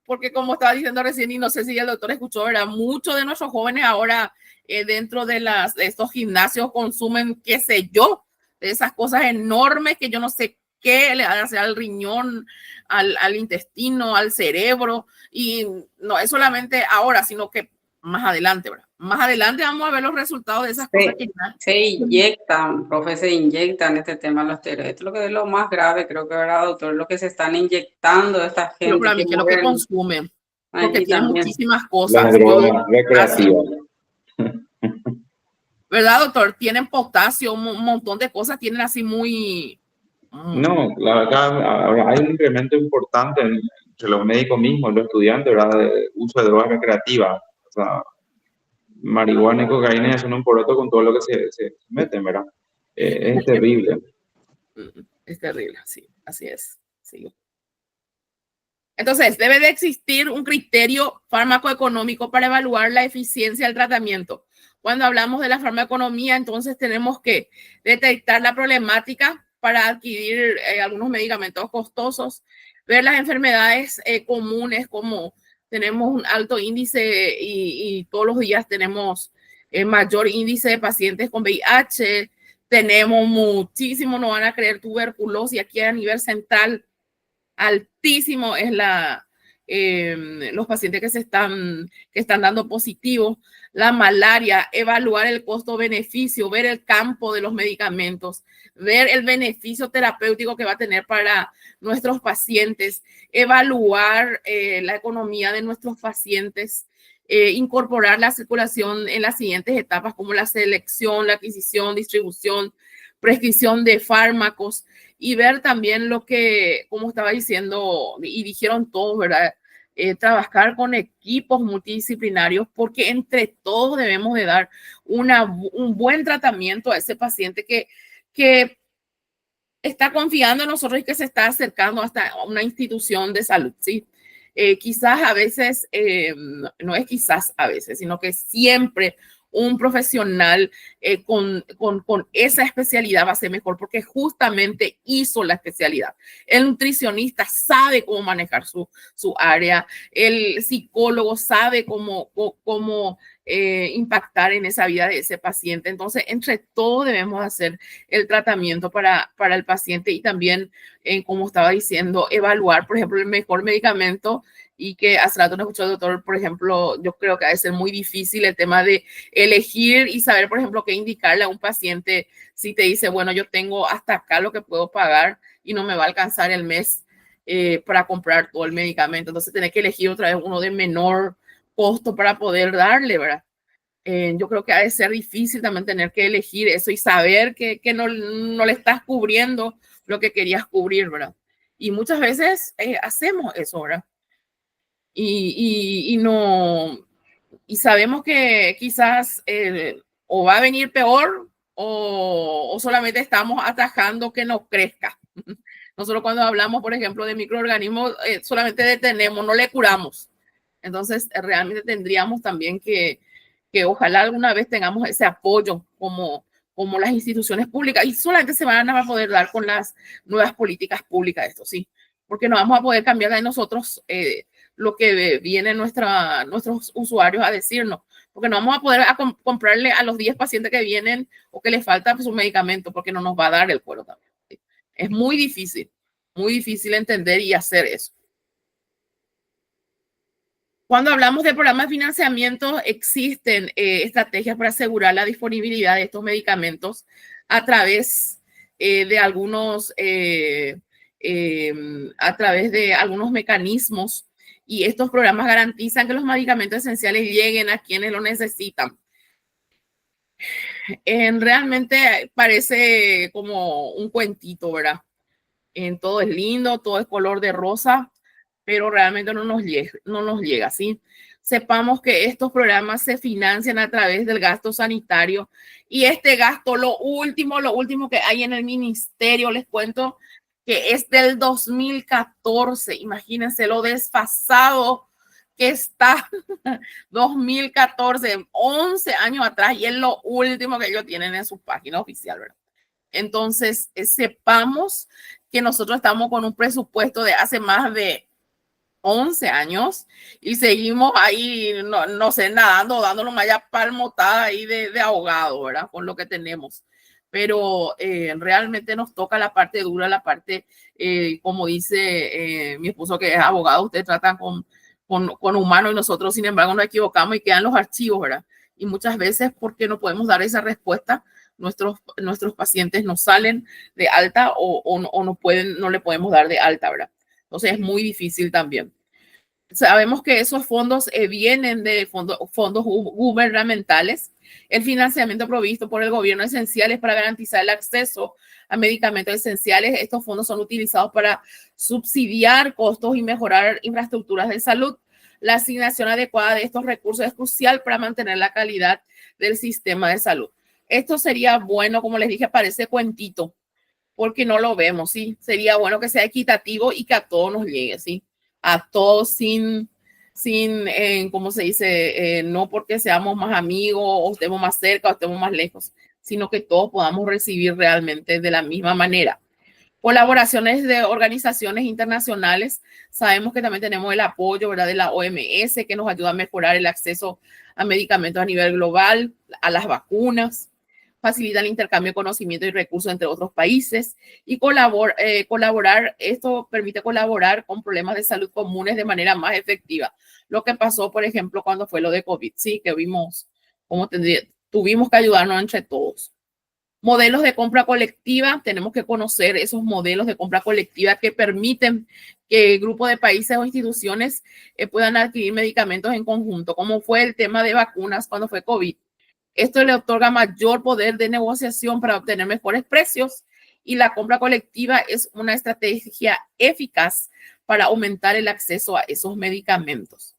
Porque como estaba diciendo recién, y no sé si el doctor escuchó, ¿verdad? Muchos de nuestros jóvenes ahora dentro de estos gimnasios consumen, qué sé yo, de esas cosas enormes que yo no sé qué le hace al riñón, al intestino, al cerebro. Y no es solamente ahora, sino que más adelante, ¿verdad? Más adelante vamos a ver los resultados de esas cosas que se inyectan, profe, se inyectan este tema los esteroides. Lo que es lo más grave, creo que, ¿verdad, doctor? Lo que se están inyectando esta gente. Pero para mí, que es lo que consumen, porque tienen muchísimas cosas. Las drogas recreativas. ¿Verdad, doctor? Tienen potasio, un montón de cosas, tienen así muy... No, la verdad, hay un incremento importante entre los médicos mismos, los estudiantes, ¿verdad? De uso de drogas recreativas. O sea, marihuana y cocaína son un poroto con todo lo que se meten, ¿verdad? Es terrible. Es terrible, sí, así es. Sí. Entonces, debe de existir un criterio farmacoeconómico para evaluar la eficiencia del tratamiento. Cuando hablamos de la farmacoeconomía, entonces tenemos que detectar la problemática para adquirir algunos medicamentos costosos, ver las enfermedades comunes, como tenemos un alto índice y todos los días tenemos mayor índice de pacientes con VIH, tenemos muchísimo, no van a creer, tuberculosis aquí a nivel central. Altísimo es los pacientes que están dando positivo, la malaria, evaluar el costo-beneficio, ver el campo de los medicamentos, ver el beneficio terapéutico que va a tener para nuestros pacientes, evaluar la economía de nuestros pacientes, incorporar la circulación en las siguientes etapas como la selección, la adquisición, distribución, prescripción de fármacos, y ver también lo que, como estaba diciendo y dijeron todos, ¿verdad? Trabajar con equipos multidisciplinarios, porque entre todos debemos de dar un buen tratamiento a ese paciente que está confiando en nosotros y que se está acercando hasta una institución de salud, ¿sí? Quizás a veces, no es quizás a veces, sino que siempre un profesional con esa especialidad va a ser mejor, porque justamente hizo la especialidad. El nutricionista sabe cómo manejar su área, el psicólogo sabe cómo impactar en esa vida de ese paciente. Entonces, entre todos debemos hacer el tratamiento para el paciente y también, como estaba diciendo, evaluar, por ejemplo, el mejor medicamento. Y que hace rato no escuchó el doctor, por ejemplo, yo creo que ha de ser muy difícil el tema de elegir y saber, por ejemplo, qué indicarle a un paciente si te dice, bueno, yo tengo hasta acá lo que puedo pagar y no me va a alcanzar el mes para comprar todo el medicamento. Entonces, tener que elegir otra vez uno de menor costo para poder darle, ¿verdad? Yo creo que ha de ser difícil también tener que elegir eso y saber que no le estás cubriendo lo que querías cubrir, ¿verdad? Y muchas veces hacemos eso, ¿verdad? Y sabemos que quizás o va a venir peor o solamente estamos atajando que no crezca. Nosotros cuando hablamos, por ejemplo, de microorganismos, solamente detenemos, no le curamos. Entonces, realmente tendríamos también que ojalá alguna vez tengamos ese apoyo como las instituciones públicas, y solamente se van a poder dar con las nuevas políticas públicas, esto sí, porque no vamos a poder cambiar de nosotros lo que vienen nuestros usuarios a decirnos, porque no vamos a poder comprarle a los 10 pacientes que vienen o que les falta su medicamento, porque no nos va a dar el cuero también. ¿Sí? Es muy difícil entender y hacer eso. Cuando hablamos de programas de financiamiento, existen estrategias para asegurar la disponibilidad de estos medicamentos a través de algunos mecanismos, y estos programas garantizan que los medicamentos esenciales lleguen a quienes lo necesitan. Realmente parece como un cuentito, ¿verdad? Todo es lindo, todo es color de rosa, pero realmente no nos llega, ¿sí? Sepamos que estos programas se financian a través del gasto sanitario, y este gasto, lo último que hay en el ministerio, les cuento que es del 2014. Imagínense lo desfasado que está. 2014, 11 años atrás, y es lo último que ellos tienen en su página oficial, ¿verdad? Entonces, sepamos que nosotros estamos con un presupuesto de hace más de 11 años y seguimos ahí, no sé, nadando, dándolo malla palmotada ahí de ahogado, ¿verdad? Con lo que tenemos. Pero realmente nos toca la parte dura, la parte, como dice mi esposo que es abogado, ustedes tratan con humanos, y nosotros, sin embargo, nos equivocamos y quedan los archivos, ¿verdad? Y muchas veces, porque no podemos dar esa respuesta, nuestros pacientes no salen de alta o no le podemos dar de alta, ¿verdad? Entonces es muy difícil también. Sabemos que esos fondos vienen de fondos gubernamentales. El financiamiento provisto por el gobierno esenciales para garantizar el acceso a medicamentos esenciales. Estos fondos son utilizados para subsidiar costos y mejorar infraestructuras de salud. La asignación adecuada de estos recursos es crucial para mantener la calidad del sistema de salud. Esto sería bueno, como les dije, parece cuentito, porque no lo vemos, ¿sí? Sería bueno que sea equitativo y que a todos nos llegue, ¿sí? A todos sin ¿cómo se dice? No porque seamos más amigos o estemos más cerca o estemos más lejos, sino que todos podamos recibir realmente de la misma manera. Colaboraciones de organizaciones internacionales. Sabemos que también tenemos el apoyo, ¿verdad?, de la OMS, que nos ayuda a mejorar el acceso a medicamentos a nivel global, a las vacunas. Facilita el intercambio de conocimiento y recursos entre otros países, y colaborar, esto permite colaborar con problemas de salud comunes de manera más efectiva. Lo que pasó, por ejemplo, cuando fue lo de COVID, sí, que vimos cómo tuvimos que ayudarnos entre todos. Modelos de compra colectiva, tenemos que conocer esos modelos de compra colectiva que permiten que grupos de países o instituciones puedan adquirir medicamentos en conjunto, como fue el tema de vacunas cuando fue COVID. Esto le otorga mayor poder de negociación para obtener mejores precios, y la compra colectiva es una estrategia eficaz para aumentar el acceso a esos medicamentos.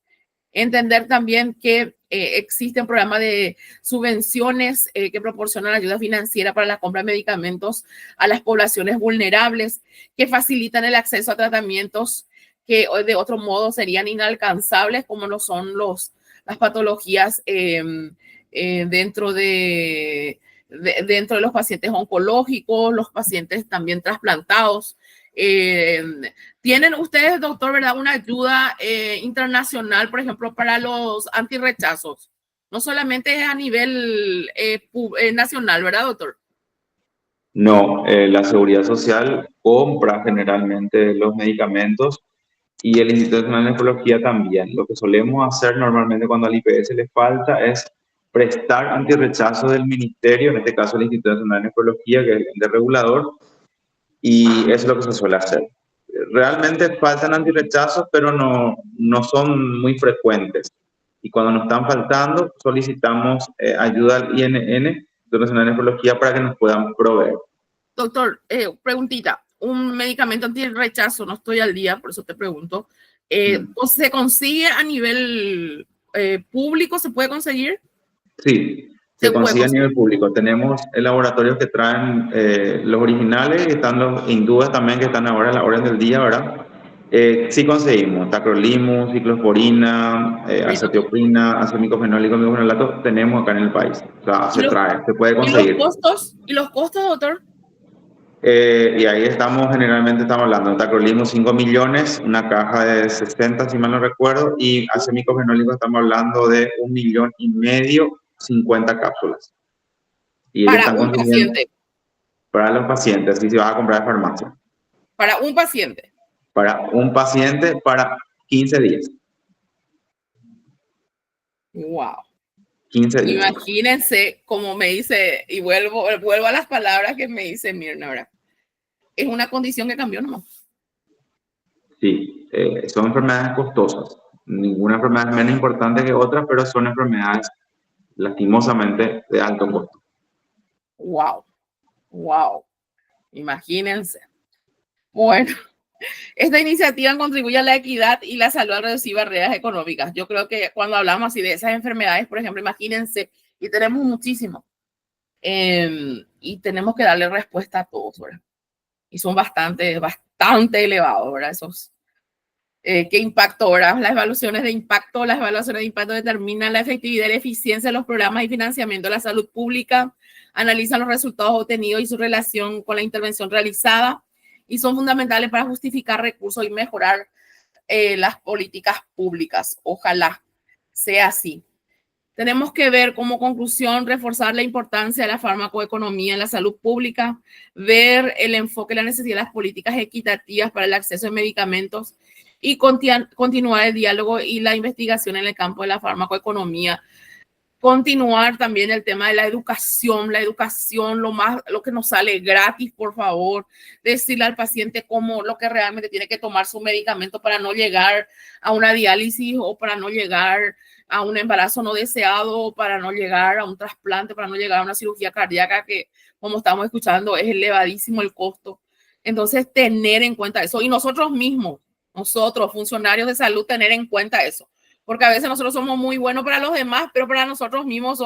Entender también que existen programas de subvenciones que proporcionan ayuda financiera para la compra de medicamentos a las poblaciones vulnerables, que facilitan el acceso a tratamientos que de otro modo serían inalcanzables, como lo son las patologías dentro de los pacientes oncológicos, los pacientes también trasplantados. ¿Tienen ustedes, doctor, verdad, una ayuda internacional, por ejemplo, para los antirrechazos? No solamente es a nivel nacional, ¿verdad, doctor? No, la Seguridad Social compra generalmente los medicamentos y el Instituto Nacional de Nefrología también. Lo que solemos hacer normalmente cuando al IPS le falta es prestar antirrechazo del ministerio, en este caso el Instituto Nacional de Nefrología, que es el ente regulador, y eso es lo que se suele hacer. Realmente faltan antirrechazos, pero no son muy frecuentes. Y cuando nos están faltando, solicitamos ayuda al INN, Instituto Nacional de Nefrología, para que nos puedan proveer. Doctor, preguntita, un medicamento antirrechazo, no estoy al día, por eso te pregunto, ¿se consigue a nivel público? ¿Se puede conseguir? Sí, se consigue a nivel público. Tenemos laboratorios que traen los originales y están los hindúes también que están ahora a la orden del día, ¿verdad? Sí conseguimos tacrolimus, ciclosporina, acetioprina, ácido micofenólico, micofenolato, tenemos acá en el país. O sea, se trae, se puede conseguir. ¿Y los costos, doctor? Y ahí generalmente estamos hablando de tacrolimus 5 millones, una caja de 60, si mal no recuerdo, y ácido micofenólico estamos hablando de 1,5 millones, 50 cápsulas. Y ellos están consumiendo para los pacientes, si se va a comprar de farmacia. Para un paciente. Para un paciente para 15 días. Wow. 15 días. Imagínense, como me dice, y vuelvo a las palabras que me dice Mirna ahora. Es una condición que cambió, ¿no? Sí, son enfermedades costosas. Ninguna enfermedad es menos importante que otras, pero son enfermedades lastimosamente de alto costo. Wow. Wow. Imagínense. Bueno, esta iniciativa contribuye a la equidad y la salud al reducir barreras económicas. Yo creo que cuando hablamos así de esas enfermedades, por ejemplo, imagínense, y tenemos muchísimo, y tenemos que darle respuesta a todos, ¿verdad? Y son bastante elevados, ¿verdad? Esos, ¿qué impacto, verdad? Las evaluaciones de impacto determinan la efectividad y la eficiencia de los programas y financiamiento de la salud pública, analizan los resultados obtenidos y su relación con la intervención realizada, y son fundamentales para justificar recursos y mejorar las políticas públicas. Ojalá sea así. Tenemos que ver como conclusión, reforzar la importancia de la farmacoeconomía en la salud pública, ver el enfoque y la necesidad de las políticas equitativas para el acceso a medicamentos y continuar el diálogo y la investigación en el campo de la farmacoeconomía. Continuar también el tema de la educación, lo que nos sale gratis, por favor, decirle al paciente cómo lo que realmente tiene que tomar su medicamento para no llegar a una diálisis o para no llegar a un embarazo no deseado, para no llegar a un trasplante, para no llegar a una cirugía cardíaca que, como estamos escuchando, es elevadísimo el costo. Entonces, tener en cuenta eso. Y nosotros mismos, funcionarios de salud, tener en cuenta eso. Porque a veces nosotros somos muy buenos para los demás, pero para nosotros mismos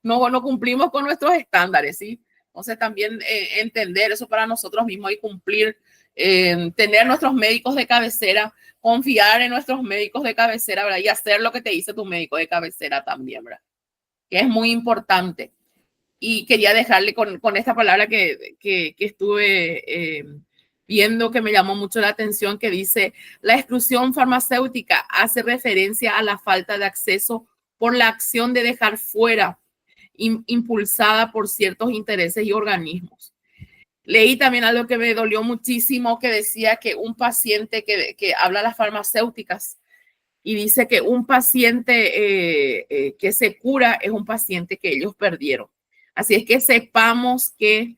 no cumplimos con nuestros estándares, ¿sí? Entonces también entender eso para nosotros mismos y cumplir, tener nuestros médicos de cabecera, confiar en nuestros médicos de cabecera, ¿verdad? Y hacer lo que te dice tu médico de cabecera también, ¿verdad? Que es muy importante. Y quería dejarle con esta palabra que estuve viendo, que me llamó mucho la atención, que dice: la exclusión farmacéutica hace referencia a la falta de acceso por la acción de dejar fuera, impulsada por ciertos intereses y organismos. Leí también algo que me dolió muchísimo, que decía que un paciente que habla a las farmacéuticas y dice que un paciente que se cura es un paciente que ellos perdieron. Así es que sepamos que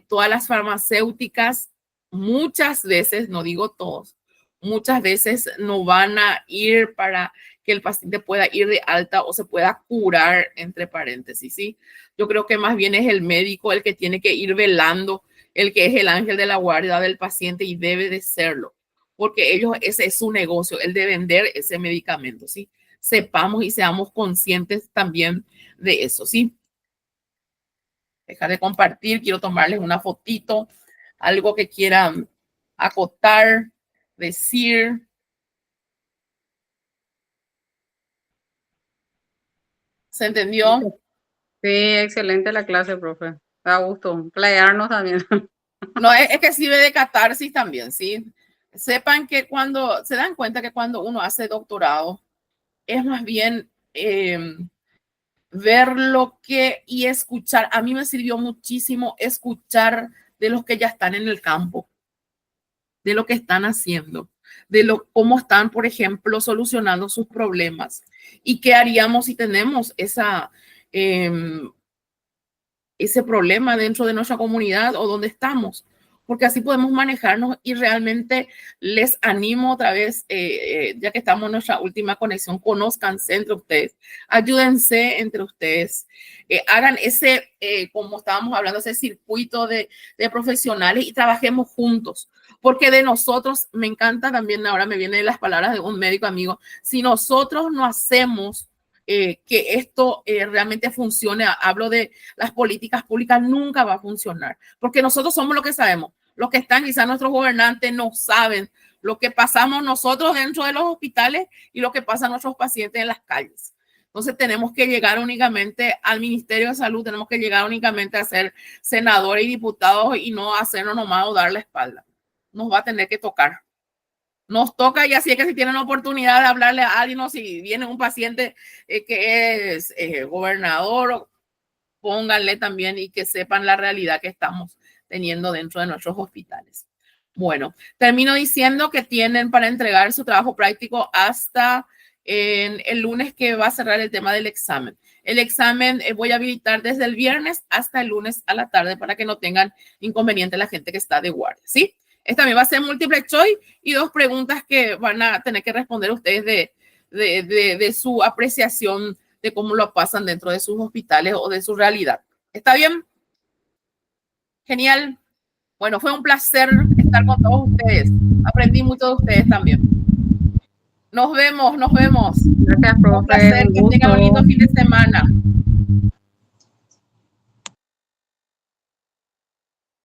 todas las farmacéuticas muchas veces, no digo todos, muchas veces no van a ir para que el paciente pueda ir de alta o se pueda curar, entre paréntesis, ¿sí? Yo creo que más bien es el médico el que tiene que ir velando, el que es el ángel de la guardia del paciente, y debe de serlo, porque ese es su negocio, el de vender ese medicamento, ¿sí? Sepamos y seamos conscientes también de eso, ¿sí? Dejar de compartir, quiero tomarles una fotito, algo que quieran acotar, decir. ¿Se entendió? Sí, excelente la clase, profe. Da gusto playarnos también. No, es que sirve de catarsis también, ¿sí? Sepan que se dan cuenta que cuando uno hace doctorado, es más bien ver lo que y escuchar. A mí me sirvió muchísimo escuchar de los que ya están en el campo, de lo que están haciendo, cómo están, por ejemplo, solucionando sus problemas y qué haríamos si tenemos ese problema dentro de nuestra comunidad o donde estamos, porque así podemos manejarnos. Y realmente les animo otra vez, ya que estamos en nuestra última conexión, conózcanse entre ustedes, ayúdense entre ustedes, hagan ese, como estábamos hablando, ese circuito de profesionales y trabajemos juntos, porque de nosotros, me encanta también, ahora me vienen las palabras de un médico amigo, si nosotros no hacemos que esto realmente funcione, hablo de las políticas públicas, nunca va a funcionar, porque nosotros somos lo que sabemos. Los que están, quizás nuestros gobernantes no saben lo que pasamos nosotros dentro de los hospitales y lo que pasa a nuestros pacientes en las calles. Entonces tenemos que llegar únicamente al Ministerio de Salud, tenemos que llegar únicamente a ser senadores y diputados y no hacernos nomás o dar la espalda. Nos va a tener que tocar. Nos toca, y así es que si tienen la oportunidad de hablarle a alguien o si viene un paciente que es gobernador, pónganle también y que sepan la realidad que estamos teniendo dentro de nuestros hospitales. Bueno, termino diciendo que tienen para entregar su trabajo práctico hasta el lunes, que va a cerrar el tema del examen. El examen voy a habilitar desde el viernes hasta el lunes a la tarde para que no tengan inconveniente la gente que está de guardia, ¿sí? Esta también va a ser múltiple choice y 2 preguntas que van a tener que responder ustedes de su apreciación de cómo lo pasan dentro de sus hospitales o de su realidad. ¿Está bien? Genial. Bueno, fue un placer estar con todos ustedes. Aprendí mucho de ustedes también. Nos vemos. Gracias, profe. Un placer. Que tengan un lindo fin de semana.